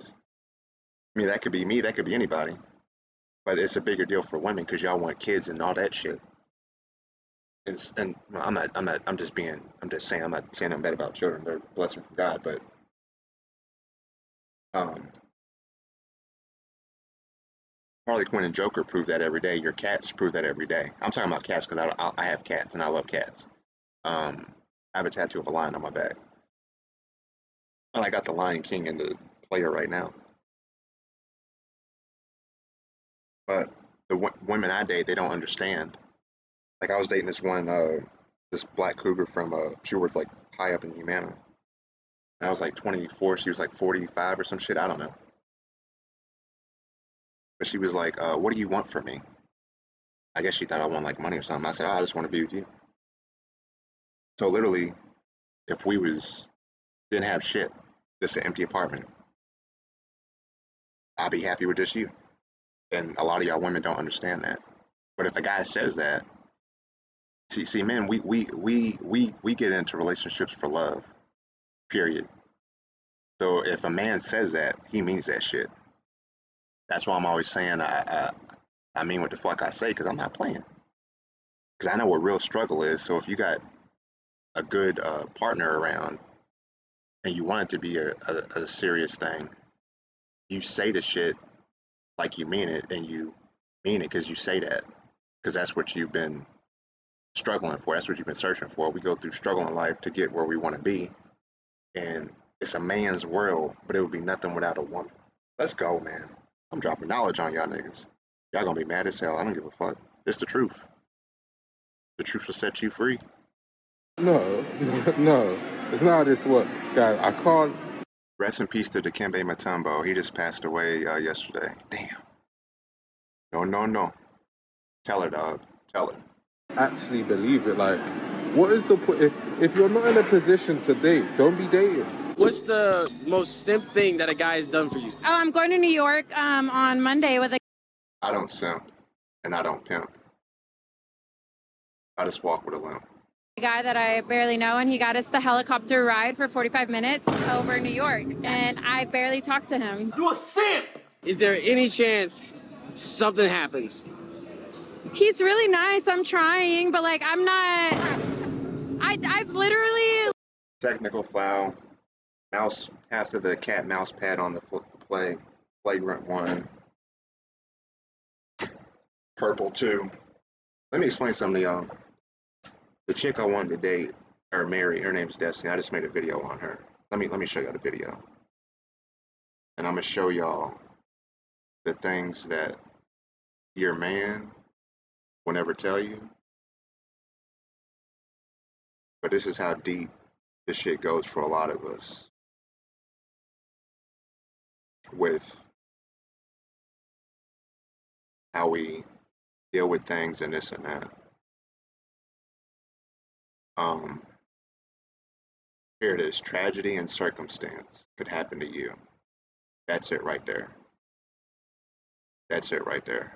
Speaker 1: I mean, that could be me, that could be anybody, but it's a bigger deal for women because y'all want kids and all that shit. And I'm just saying, I'm not saying I'm bad about children. They're a blessing from God, but um, Harley Quinn and Joker prove that every day. Your cats prove that every day. I'm talking about cats because I have cats and I love cats. I have a tattoo of a lion on my back, and I got the Lion King in the player right now. But the women I date, they don't understand. Like I was dating this black cougar from she worked like high up in Humana. And I was like 24, she was like 45 or some shit. I don't know. But she was like, "What do you want from me?" I guess she thought I want like money or something. I said, "Oh, I just want to be with you." So literally, if we didn't have shit, just an empty apartment, I'd be happy with just you. And a lot of y'all women don't understand that. But if a guy says that, see, men, we get into relationships for love, period. So if a man says that, he means that shit. That's why I'm always saying I mean what the fuck I say, because I'm not playing. Because I know what real struggle is. So if you got a good partner around and you want it to be a serious thing, you say the shit like you mean it, and you mean it because you say that, because that's what you've been struggling for. That's what you've been searching for. We go through struggle in life to get where we want to be, and it's a man's world, but it would be nothing without a woman. Let's go, man. I'm dropping knowledge on y'all niggas. Y'all gonna be mad as hell. I don't give a fuck. It's the truth. The truth will set you free.
Speaker 20: No, no. It's not how this works, guys. I can't.
Speaker 1: Rest in peace to Dikembe Mutombo. He just passed away yesterday. Damn. No. Tell her, dog. Tell her.
Speaker 20: Actually believe it. Like, what is the point? If you're not in a position to date, don't be dating.
Speaker 5: What's the most simp thing that a guy has done for you?
Speaker 15: Oh, I'm going to New York on Monday with a
Speaker 1: I don't simp, and I don't pimp. I just walk with a limp.
Speaker 15: guy that I barely know, and he got us the helicopter ride for 45 minutes over New York, and I barely talked to him.
Speaker 5: You a simp! Is there any chance something happens?
Speaker 15: He's really nice. I'm trying, but like I'm not. I've literally.
Speaker 1: Technical foul. Mouse after the cat mouse pad on the play. Flagrant 1. Purple 2. Let me explain something to y'all. The chick I wanted to date or marry, her name's Destiny. I just made a video on her. Let me show y'all the video. And I'm gonna show y'all the things that your man will never tell you. But this is how deep this shit goes for a lot of us with how we deal with things and this and that. Here it is. Tragedy and circumstance could happen to you. That's it right there. That's it right there.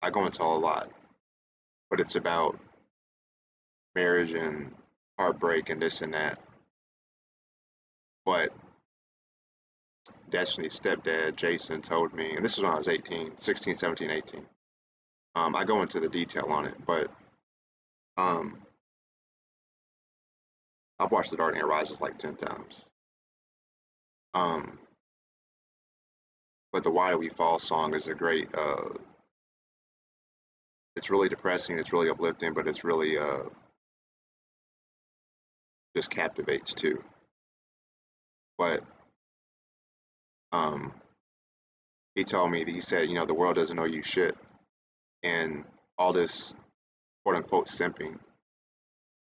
Speaker 1: I go into a lot, but it's about marriage and heartbreak and this and that. But Destiny's stepdad, Jason, told me, and this was when I was 18, 16, 17, 18. I go into the detail on it, but I've watched The Dark Knight Rises like 10 times. But the Why Do We Fall song is a great, it's really depressing, it's really uplifting, but it's really just captivates too. But he told me that he said, the world doesn't know you shit. And all this quote unquote simping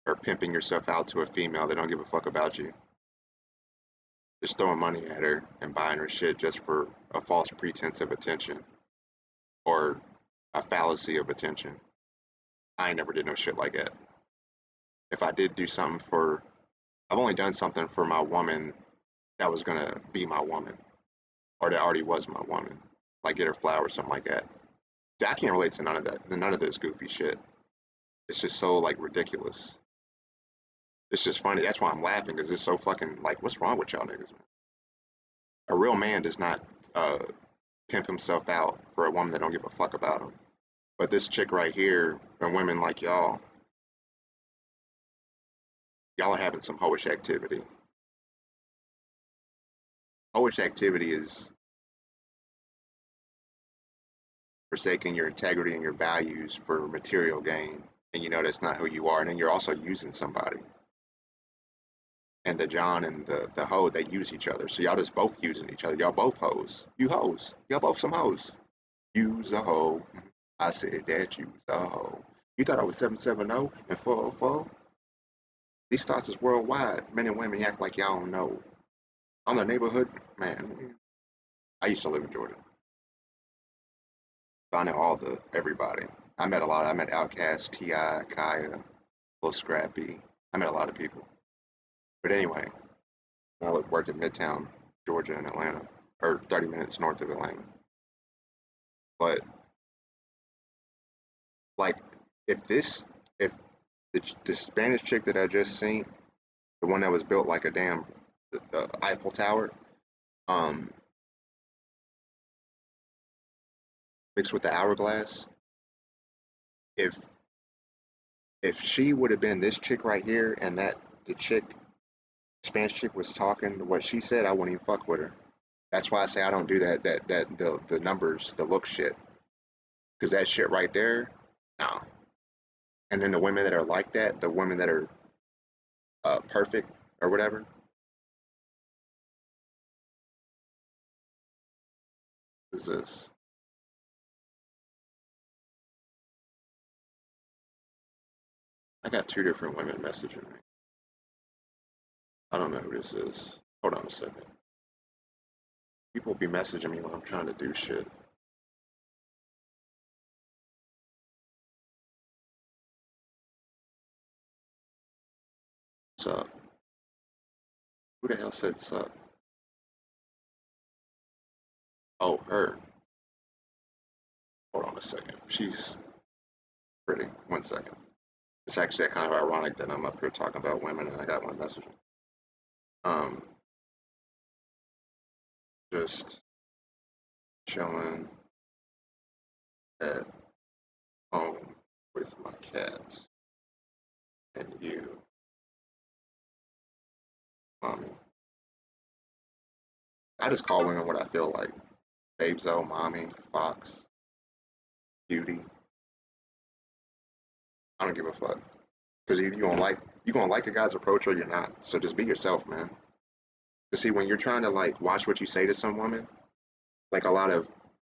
Speaker 1: or pimping yourself out to a female, they don't give a fuck about you. Just throwing money at her and buying her shit just for a false pretense of attention or a fallacy of attention. I ain't never did no shit like that. If I did do something I've only done something for my woman that was gonna be my woman or that already was my woman, like get her flowers, something like that. See, I can't relate to none of that, none of this goofy shit. It's just so like ridiculous. It's just funny. That's why I'm laughing, because it's so fucking like, what's wrong with y'all niggas, man? A real man does not pimp himself out for a woman that don't give a fuck about him. But this chick right here, and women like y'all are having some hoish activity. Hoish activity is forsaking your integrity and your values for material gain, and that's not who you are, and then you're also using somebody. And the John and the hoe, they use each other. So y'all just both using each other. Y'all both hoes. You hoes. Y'all both some hoes. Use a hoe. I said that use a hoe. You thought I was 770 and 404? These thoughts is worldwide. Men and women act like y'all don't know. I'm the neighborhood man. I used to live in Jordan. So I know everybody. I met a lot. I met Outkast, T.I., Kaya, Lil Scrappy. I met a lot of people. But anyway, I worked in Midtown, Georgia, and Atlanta, or 30 minutes north of Atlanta. But Like, if the Spanish chick that I just seen, the one that was built like a damn the Eiffel Tower, um, mixed with the hourglass, if she would have been this chick right here, and that the Spanish chick was talking what she said, I wouldn't even fuck with her. That's why I say I don't do the numbers, the look shit, because that shit right there, nah. And then the women that are like that, the women that are perfect or whatever. What is this? I got two different women messaging me. I don't know who this is. Hold on a second. People be messaging me when I'm trying to do shit. What's up? Who the hell said sup? Oh, her. Hold on a second. She's pretty. 1 second. It's actually kind of ironic that I'm up here talking about women and I got one messaging. Just chilling at home with my cats and you, mommy. I just call women what I feel like. Babezo, mommy, fox, beauty. I don't give a fuck. Because either you gonna like a guy's approach or you're not. So just be yourself, man. But see, when you're trying to like watch what you say to some woman, like a lot of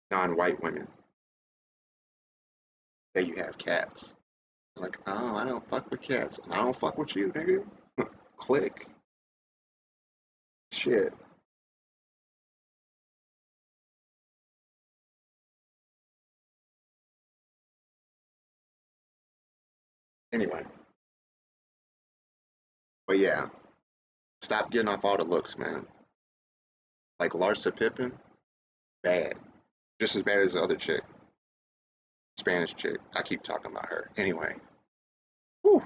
Speaker 1: non-white women, say you have cats. Like, oh, I don't fuck with cats. And I don't fuck with you, nigga. Click. Shit. Anyway. But yeah. Stop getting off all the looks, man. Like Larsa Pippen, bad. Just as bad as the other chick. Spanish chick. I keep talking about her. Anyway. Whew.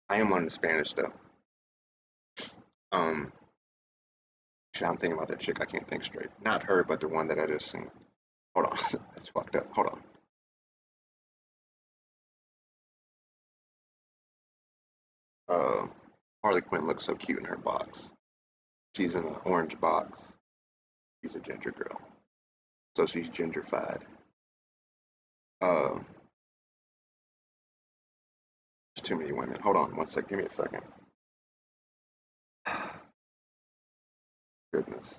Speaker 1: I am learning Spanish though. Shit, I'm thinking about that chick. I can't think straight. Not her, but the one that I just seen. Hold on. That's fucked up. Hold on. Harley Quinn looks so cute in her box. She's in an orange box. She's a ginger girl. So she's gingerfied. There's too many women. Hold on 1 sec. Give me a second. Goodness.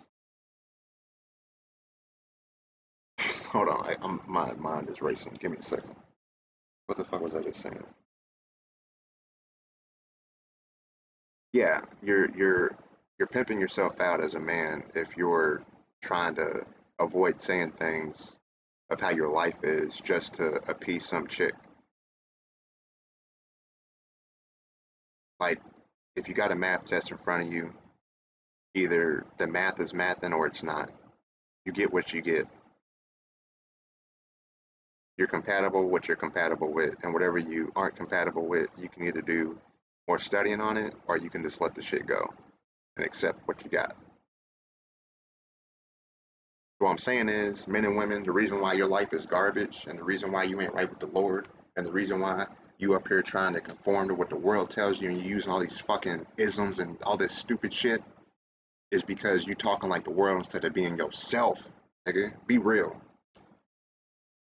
Speaker 1: Hold on. My mind is racing. Give me a second. What the fuck was I just saying? Yeah, you're pimping yourself out as a man if you're trying to avoid saying things of how your life is just to appease some chick. Like, if you got a math test in front of you, either the math is mathing or it's not. You get what you get. You're compatible with what you're compatible with, and whatever you aren't compatible with, you can either do more studying on it or you can just let the shit go and accept what you got. What I'm saying is, men and women, the reason why your life is garbage and the reason why you ain't right with the Lord and the reason why you up here trying to conform to what the world tells you and you using all these fucking isms and all this stupid shit is because you talking like the world instead of being yourself, nigga. Be real.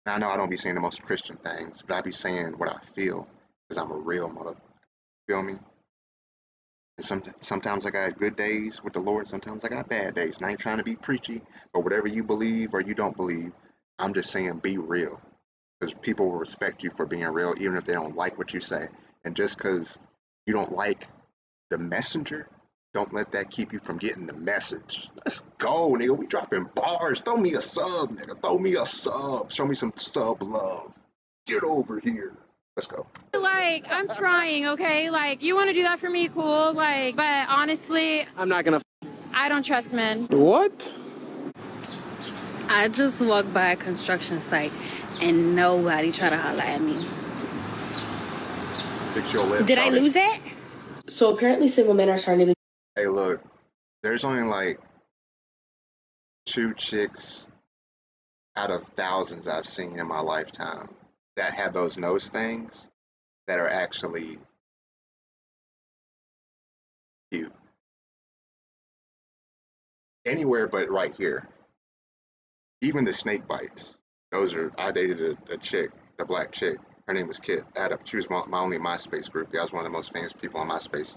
Speaker 1: Now, I know I don't be saying the most Christian things, but I be saying what I feel because I'm a real mother. Feel me? And sometimes I got good days with the Lord, sometimes I got bad days. And I ain't trying to be preachy, but whatever you believe or you don't believe, I'm just saying be real. Because people will respect you for being real, even if they don't like what you say. And just because you don't like the messenger, don't let that keep you from getting the message. Let's go, nigga. We dropping bars. Throw me a sub, nigga. Throw me a sub. Show me some sub love. Get over here. Let's go.
Speaker 15: Like, I'm trying, okay? Like, you want to do that for me, cool. Like, but honestly,
Speaker 5: I'm not gonna.
Speaker 15: I don't trust men.
Speaker 5: What?
Speaker 13: I just walked by a construction site and nobody try to holler at me.
Speaker 1: Fix your lips.
Speaker 13: Did I lose it?
Speaker 21: So apparently single men are starting to be.
Speaker 1: Hey, look, there's only like 2 chicks out of thousands I've seen in my lifetime that have those nose things that are actually cute. Anywhere but right here. Even the snake bites. I dated a chick, a black chick. Her name was Kit. She was my only MySpace group. I was one of the most famous people on MySpace.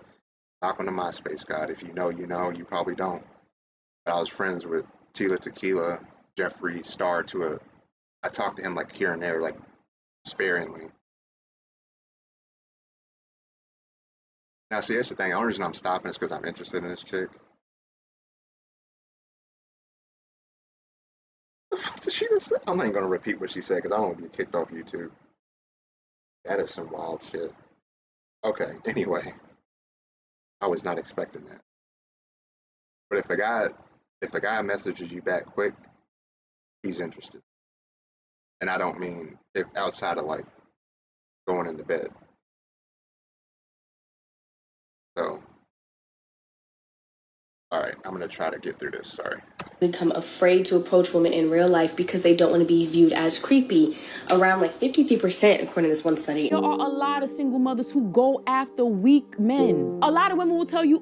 Speaker 1: Knock on the MySpace God. If you know, you know. You probably don't. But I was friends with Tila Tequila, Jeffree Star I talked to him like here and there, like sparingly. Now, see, that's the thing. The only reason I'm stopping is because I'm interested in this chick. What the fuck did she just say? I'm not even going to repeat what she said because I don't want to get kicked off YouTube. That is some wild shit. Okay, anyway. I was not expecting that. But if a guy messages you back quick, he's interested. And I don't mean if outside of like going into bed. So, all right, I'm gonna try to get through this. Sorry.
Speaker 21: Become afraid to approach women in real life because they don't want to be viewed as creepy. Around like 53%, according to this one study.
Speaker 22: There are a lot of single mothers who go after weak men. A lot of women will tell you,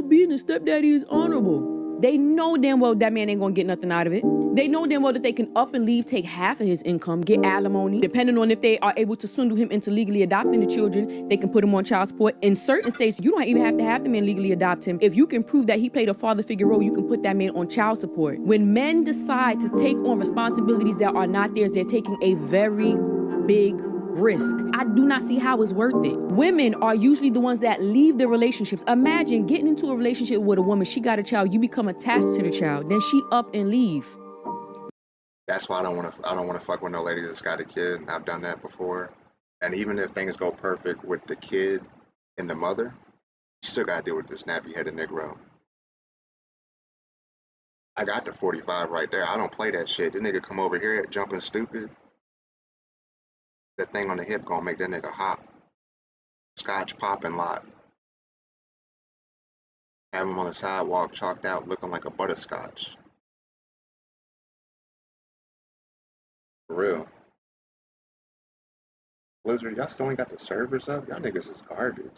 Speaker 22: being a stepdaddy is honorable. They know damn well that man ain't gonna get nothing out of it. They know damn well that they can up and leave, take half of his income, get alimony. Depending on if they are able to swindle him into legally adopting the children, they can put him on child support. In certain states, you don't even have to have the man legally adopt him. If you can prove that he played a father figure role, you can put that man on child support. When men decide to take on responsibilities that are not theirs, they're taking a very big risk. I do not see how it's worth it. Women are usually the ones that leave their relationships. Imagine getting into a relationship with a woman, she got a child, you become attached to the child, then she up and leave.
Speaker 1: That's why I don't want to fuck with no lady that's got a kid. I've done that before. And even if things go perfect with the kid and the mother, you still gotta deal with this nappy-headed Negro. I got the 45 right there. I don't play that shit. The nigga come over here jumping stupid. That thing on the hip gonna make that nigga hop. Scotch popping lot. Have him on the sidewalk chalked out looking like a butterscotch. For real. Blizzard, y'all still ain't got the servers up? Y'all niggas is garbage.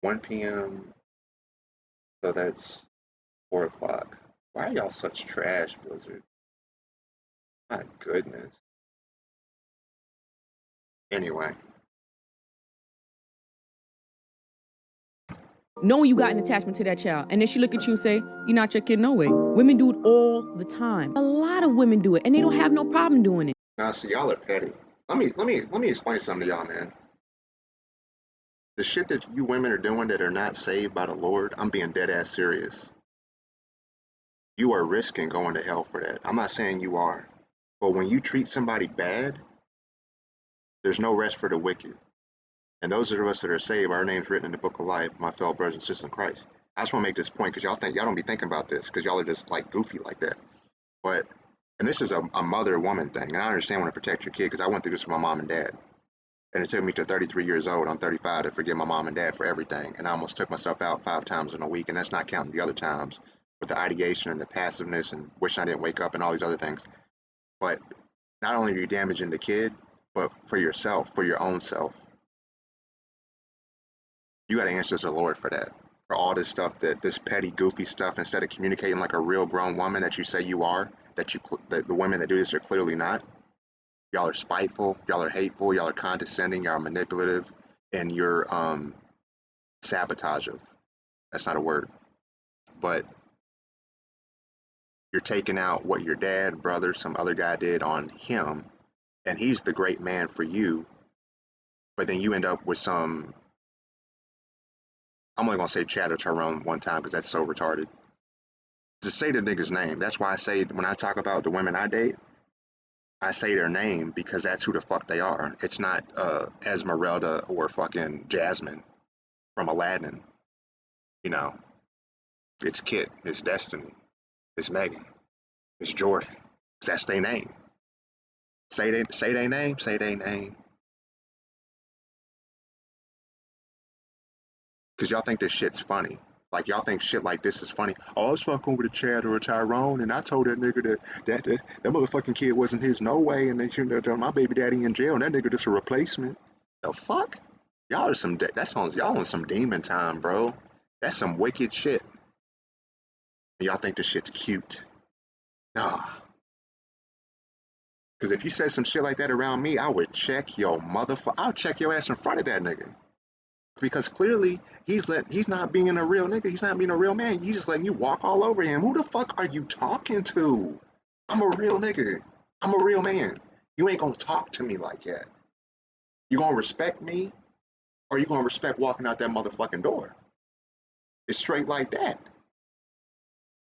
Speaker 1: 1 p.m. So that's 4 o'clock. Why are y'all such trash, Blizzard? My goodness. Anyway.
Speaker 22: Knowing you got an attachment to that child, and then she look at you and say, you're not your kid no way. Women do it all the time. A lot of women do it, and they don't have no problem doing it.
Speaker 1: Now, see, y'all are petty. Let me explain something to y'all, man. The shit that you women are doing that are not saved by the Lord, I'm being dead ass serious. You are risking going to hell for that. I'm not saying you are. But when you treat somebody bad, there's no rest for the wicked. And those of us that are saved, our names written in the book of life, my fellow brothers and sisters in Christ. I just want to make this point because y'all don't be thinking about this because y'all are just like goofy like that. But, and this is a mother-woman thing. And I understand when to protect your kid because I went through this with my mom and dad. And it took me to 33 years old, I'm 35, to forgive my mom and dad for everything. And I almost took myself out 5 times in a week. And that's not counting the other times with the ideation and the passiveness and wishing I didn't wake up and all these other things. But not only are you damaging the kid, but for yourself, for your own self. You got to answer to the Lord for that. For all this stuff, this petty, goofy stuff, instead of communicating like a real grown woman that you say you are, that the women that do this are clearly not. Y'all are spiteful, y'all are hateful, y'all are condescending, y'all are manipulative, and you're sabotagive. That's not a word. But you're taking out what your dad, brother, some other guy did on him, and he's the great man for you, but then you end up with some, I'm only going to say Chad or Tyrone one time because that's so retarded. Just say the nigga's name. That's why I say when I talk about the women I date, I say their name because that's who the fuck they are. It's not Esmeralda or fucking Jasmine from Aladdin. You know, it's Kit, it's Destiny, it's Megan, it's Jordan. That's their name. Say they name. Say they name. Because y'all think this shit's funny. Like, y'all think shit like this is funny. Oh, I was fucking with a Chad or a Tyrone, and I told that nigga that motherfucking kid wasn't his, no way, and they shouldn't have my baby daddy in jail, and that nigga just a replacement. The fuck? Y'all are some, y'all on some demon time, bro. That's some wicked shit. And y'all think this shit's cute. Nah. Because if you said some shit like that around me, I would check your I'll check your ass in front of that nigga. Because clearly he's not being a real nigga. He's not being a real man. You just letting you walk all over him. Who the fuck are you talking to? I'm a real nigga. I'm a real man. You ain't gonna talk to me like that. You gonna respect me, or you gonna respect walking out that motherfucking door? It's straight like that.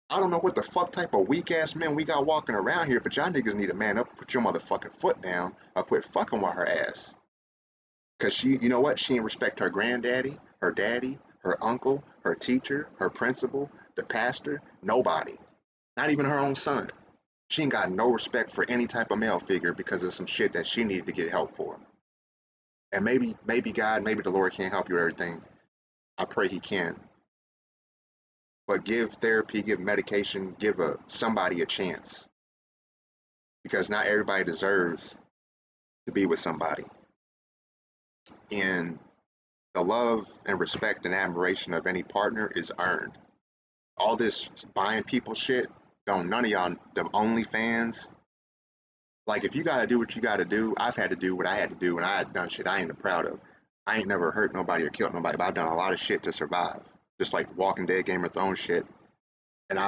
Speaker 1: I don't know what the fuck type of weak ass men we got walking around here, but y'all niggas need to man up and put your motherfucking foot down or quit fucking with her ass. Cause she, you know what? She didn't respect her granddaddy, her daddy, her uncle, her teacher, her principal, the pastor, nobody. Not even her own son. She ain't got no respect for any type of male figure because of some shit that she needed to get help for. And maybe God, maybe the Lord can't help you with everything. I pray he can. But give therapy, give medication, give somebody a chance. Because not everybody deserves to be with somebody. And the love and respect and admiration of any partner is earned. All this buying people shit, don't none of y'all, the OnlyFans, like if you gotta do what you gotta do, I've had to do what I had to do, and I had done shit I ain't proud of. I ain't never hurt nobody or killed nobody, but I've done a lot of shit to survive. Just like Walking Dead, Game of Thrones shit. And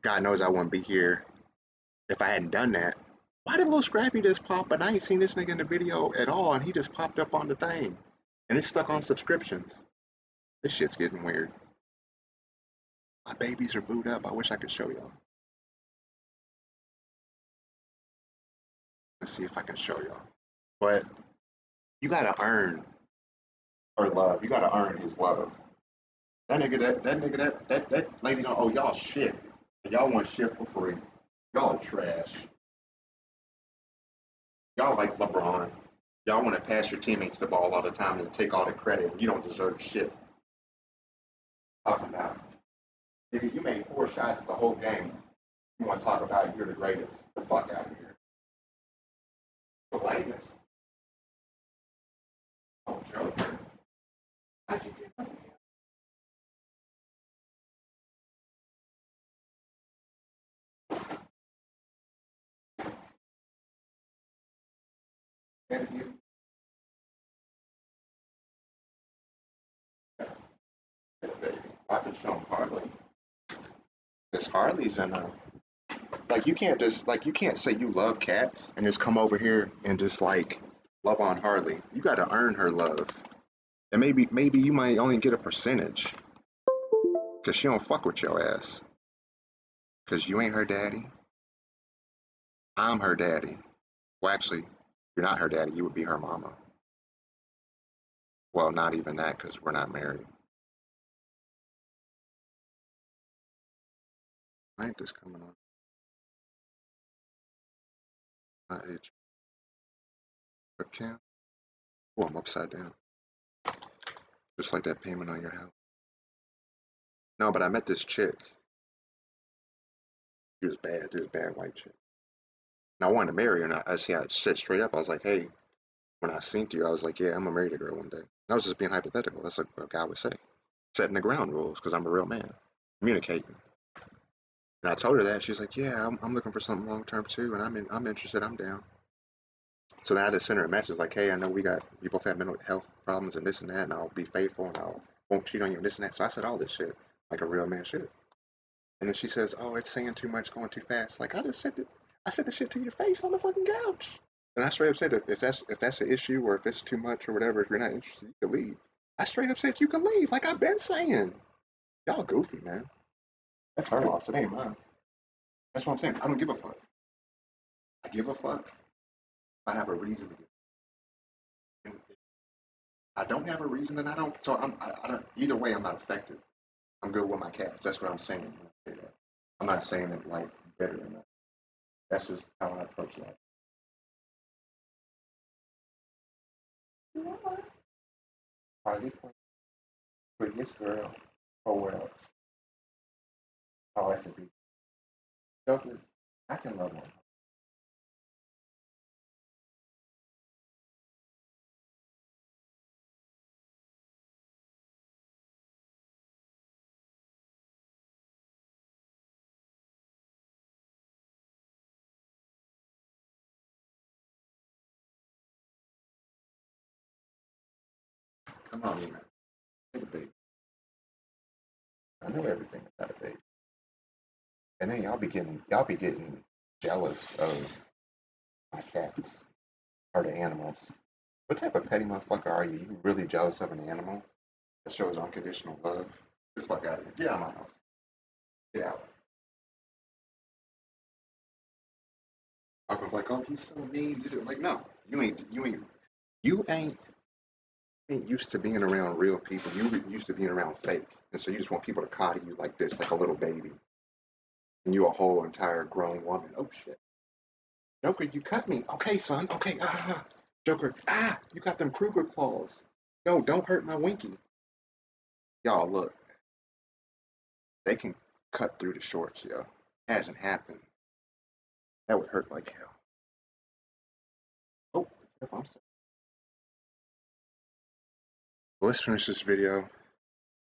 Speaker 1: God knows I wouldn't be here if I hadn't done that. Why did Lil Scrappy just pop? But I ain't seen this nigga in the video at all, and he just popped up on the thing. And it's stuck on subscriptions. This shit's getting weird. My babies are booed up. I wish I could show y'all. Let's see if I can show y'all. But you gotta earn her love. You gotta earn his love. That lady don't owe y'all shit. And y'all want shit for free. Y'all trash. Y'all like LeBron. Y'all want to pass your teammates the ball all the time and take all the credit, and you don't deserve shit. Talking about. Nigga, you made 4 shots the whole game. You want to talk about you're the greatest. The fuck out of here. The latest. Oh, Joker. How'd you get up here? I can show him Harley. This Harley's in a. Like, you can't say you love cats and just come over here and just, like, love on Harley. You gotta earn her love. And maybe you might only get a percentage. Because she don't fuck with your ass. Because you ain't her daddy. I'm her daddy. Well, actually, you're not her daddy. You would be her mama. Well, not even that, because we're not married. Why ain't this coming on? My age. Webcam? Oh, I'm upside down. Just like that payment on your house. No, but I met this chick. She was bad. She was a bad white chick. And I wanted to marry her, and I said straight up. I was like, hey, when I seen you, I was like, yeah, I'm gonna marry the girl one day. And I was just being hypothetical. That's what a guy would say. Setting the ground rules, because I'm a real man. Communicating. And I told her that. She's like, yeah, I'm looking for something long term too, and I'm interested. I'm down. So then I just sent her a message like, hey, I know we both have mental health problems and this and that, and I'll be faithful and I won't cheat on you and this and that. So I said all this shit like a real man should. And then she says, oh, it's saying too much, going too fast. Like, I said the shit to your face on the fucking couch. And I straight up said, if that's an issue or if it's too much or whatever, if you're not interested, you can leave. I straight up said you can leave, like I've been saying. Y'all goofy, man. That's her loss. It ain't mine. That's what I'm saying. I don't give a fuck. I give a fuck. I have a reason to give. And if I don't have a reason, then I don't. So I don't. Either way, I'm not affected. I'm good with my cats. That's what I'm saying when I say that. I'm not saying it like bitter enough. That's just how I approach life. Harley Quinn, prettiest girl. Oh well. Oh, that's a big Joker. I can love one. Come on, man. Get a baby. I know everything about a baby. And then y'all be getting jealous of my cats or the animals. What type of petty motherfucker are you? You really jealous of an animal that shows unconditional love? Get the fuck out of here. Get out of my house. Get out. I was like, oh, he's so mean. Like, no, you ain't used to being around real people. You used to being around fake, and so you just want people to coddle you like this, like a little baby, and you a whole entire grown woman. Oh shit, Joker, you cut me. Okay, son. Okay, Joker, you got them Kruger claws. No, don't hurt my Winky. Y'all, look, they can cut through the shorts, yo. Hasn't happened. That would hurt like hell. Oh, I'm sorry. Well, let's finish this video.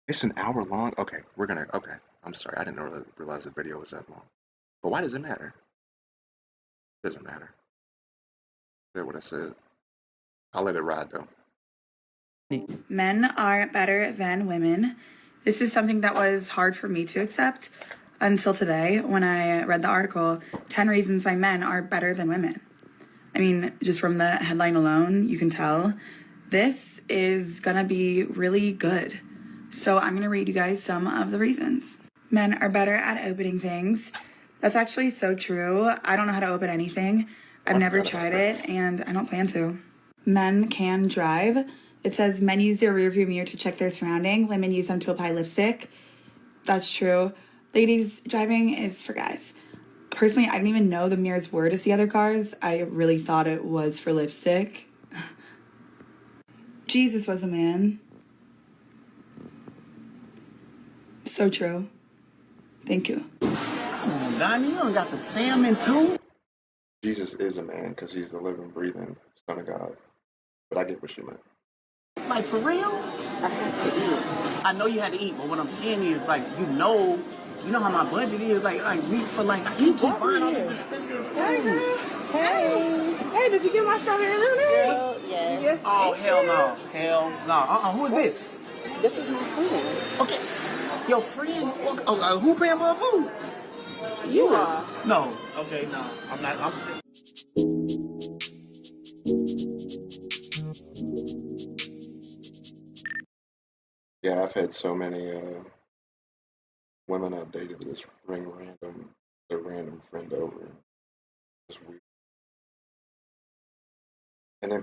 Speaker 1: It's an hour long. Okay, okay. I'm sorry, I didn't realize the video was that long. But why does it matter? It doesn't matter. That's what I said. I'll let it ride though.
Speaker 8: Men are better than women. This is something that was hard for me to accept until today when I read the article, 10 reasons why men are better than women. I mean, just from the headline alone, you can tell this is gonna be really good. So I'm gonna read you guys some of the reasons. Men are better at opening things. That's actually so true. I don't know how to open anything. I've never tried it and I don't plan to. Men can drive. It says men use their rearview mirror to check their surrounding. Women use them to apply lipstick. That's true. Ladies, driving is for guys. Personally, I didn't even know the mirrors were to see other cars. I really thought it was for lipstick. Jesus was a man. So true. Thank you.
Speaker 4: Donnie, you don't got the salmon too?
Speaker 1: Jesus is a man because he's the living, breathing Son of God. But I get what she meant.
Speaker 4: Like, for real? I had to eat. I know you had to eat, but what I'm saying is, like, you know how my budget is. Like we for like, I can't keep buying all this expensive food.
Speaker 22: Hey, did you get my strawberry lemonade?
Speaker 13: Girl, yes.
Speaker 4: Oh, hell no. Hell no. Who is this?
Speaker 13: This is my friend.
Speaker 4: Okay. Your friend? Who paying for her food?
Speaker 13: You are.
Speaker 4: No. Okay, no. I'm not.
Speaker 1: Yeah, I've had so many women I've dated that just bring a random friend over. It's weird. And then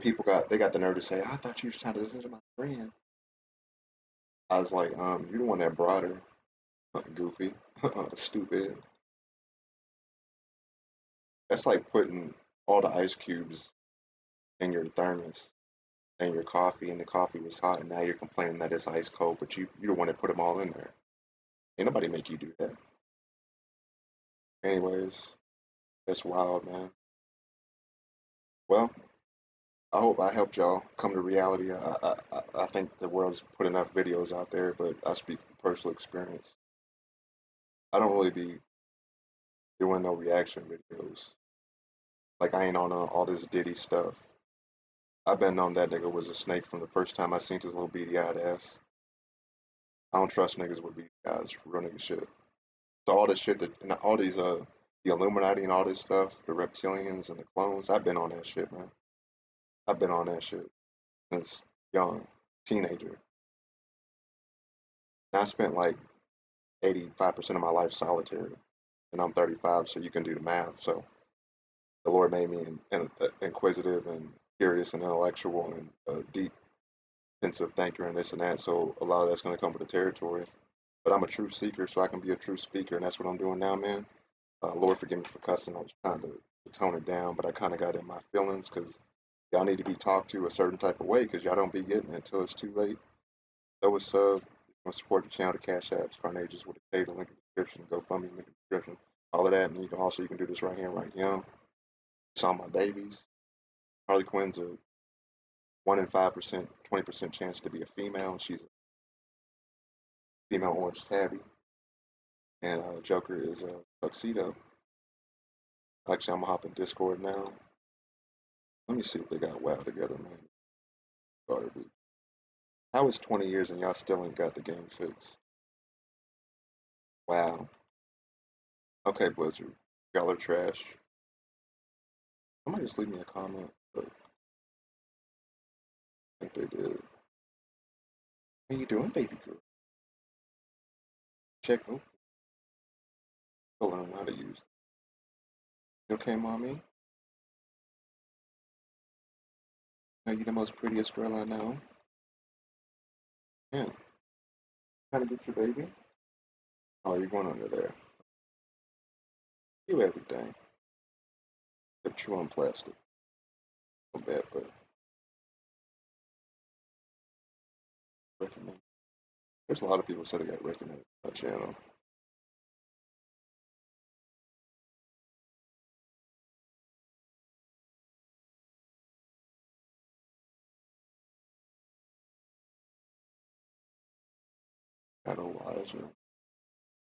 Speaker 1: they got the nerve to say, I thought you were trying to listen to my friend. I was like, you're the one that brought her. Goofy. Stupid. That's like putting all the ice cubes in your thermos and your coffee, and the coffee was hot, and now you're complaining that it's ice cold, but you the one that put them all in there. Ain't nobody make you do that. Anyways, that's wild, man. Well, I hope I helped y'all come to reality. I think the world's put enough videos out there, but I speak from personal experience. I don't really be doing no reaction videos. Like, I ain't on all this Diddy stuff. I've been on that nigga was a snake from the first time I seen his little beady-eyed ass. I don't trust niggas with beady eyes, real nigga shit. So all this shit and all these the Illuminati and all this stuff, the reptilians and the clones, I've been on that shit, man. I've been on that shit since young, teenager. And I spent like 85% of my life solitary, and I'm 35, so you can do the math. So the Lord made me inquisitive and curious and intellectual and a deep sense of thinker and this and that. So a lot of that's going to come with the territory. But I'm a truth seeker, so I can be a true speaker, and that's what I'm doing now, man. Lord, forgive me for cussing. I was trying to tone it down, but I kind of got in my feelings because Y'all need to be talked to a certain type of way because y'all don't be getting it until it's too late. So it's support the channel, the Cash Apps, Carnagias with a K, the link in the description, GoFundMe, link in the description, all of that. And you can do this right here, right now. It's all my babies. Harley Quinn's a 1 in 5%, 20% chance to be a female. She's a female orange tabby. And Joker is a tuxedo. Actually, I'm gonna hop in Discord now. Let me see if they got WoW together, man. Garbage. How is 20 years and y'all still ain't got the game fixed? Wow. Okay, Blizzard. Y'all are trash. Somebody just leave me a comment, but I think they did. How you doing, baby girl? Check. Oh, to learn how to use. You okay, mommy? Are you the most prettiest girl I know? Yeah. How to get your baby? Oh, you're going under there. You everything. But chew on plastic. No bad, but recommend. There's a lot of people say they got recommended on my channel. Got Elijah.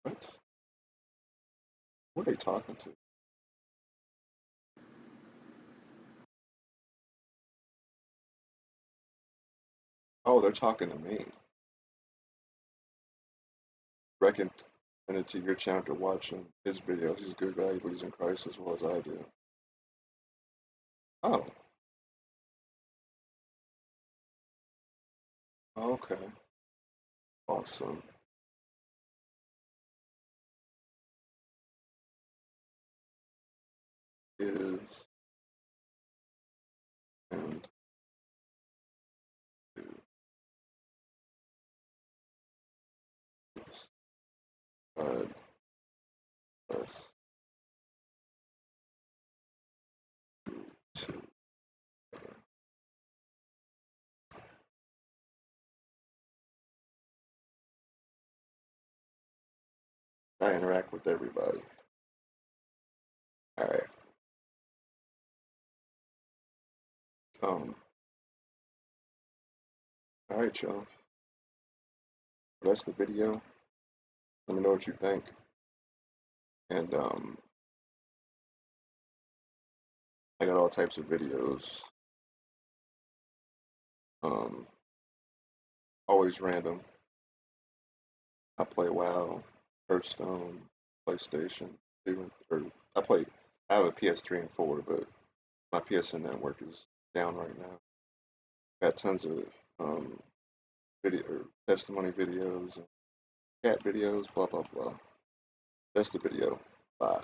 Speaker 1: What? Who are they talking to? Oh, they're talking to me. Recommended to your channel to watching his videos. He's a good guy. He believes in Christ as well as I do. Oh. Okay. Awesome. Is and God bless to I interact with everybody. Alright. Alright, y'all. That's the video. Let me know what you think. And I got all types of videos. Always random. I play WoW, Hearthstone, PlayStation, I have a PS3 and 4, but my PSN network is down right now. Got tons of video testimony videos, cat videos, blah blah blah. That's the video. Bye.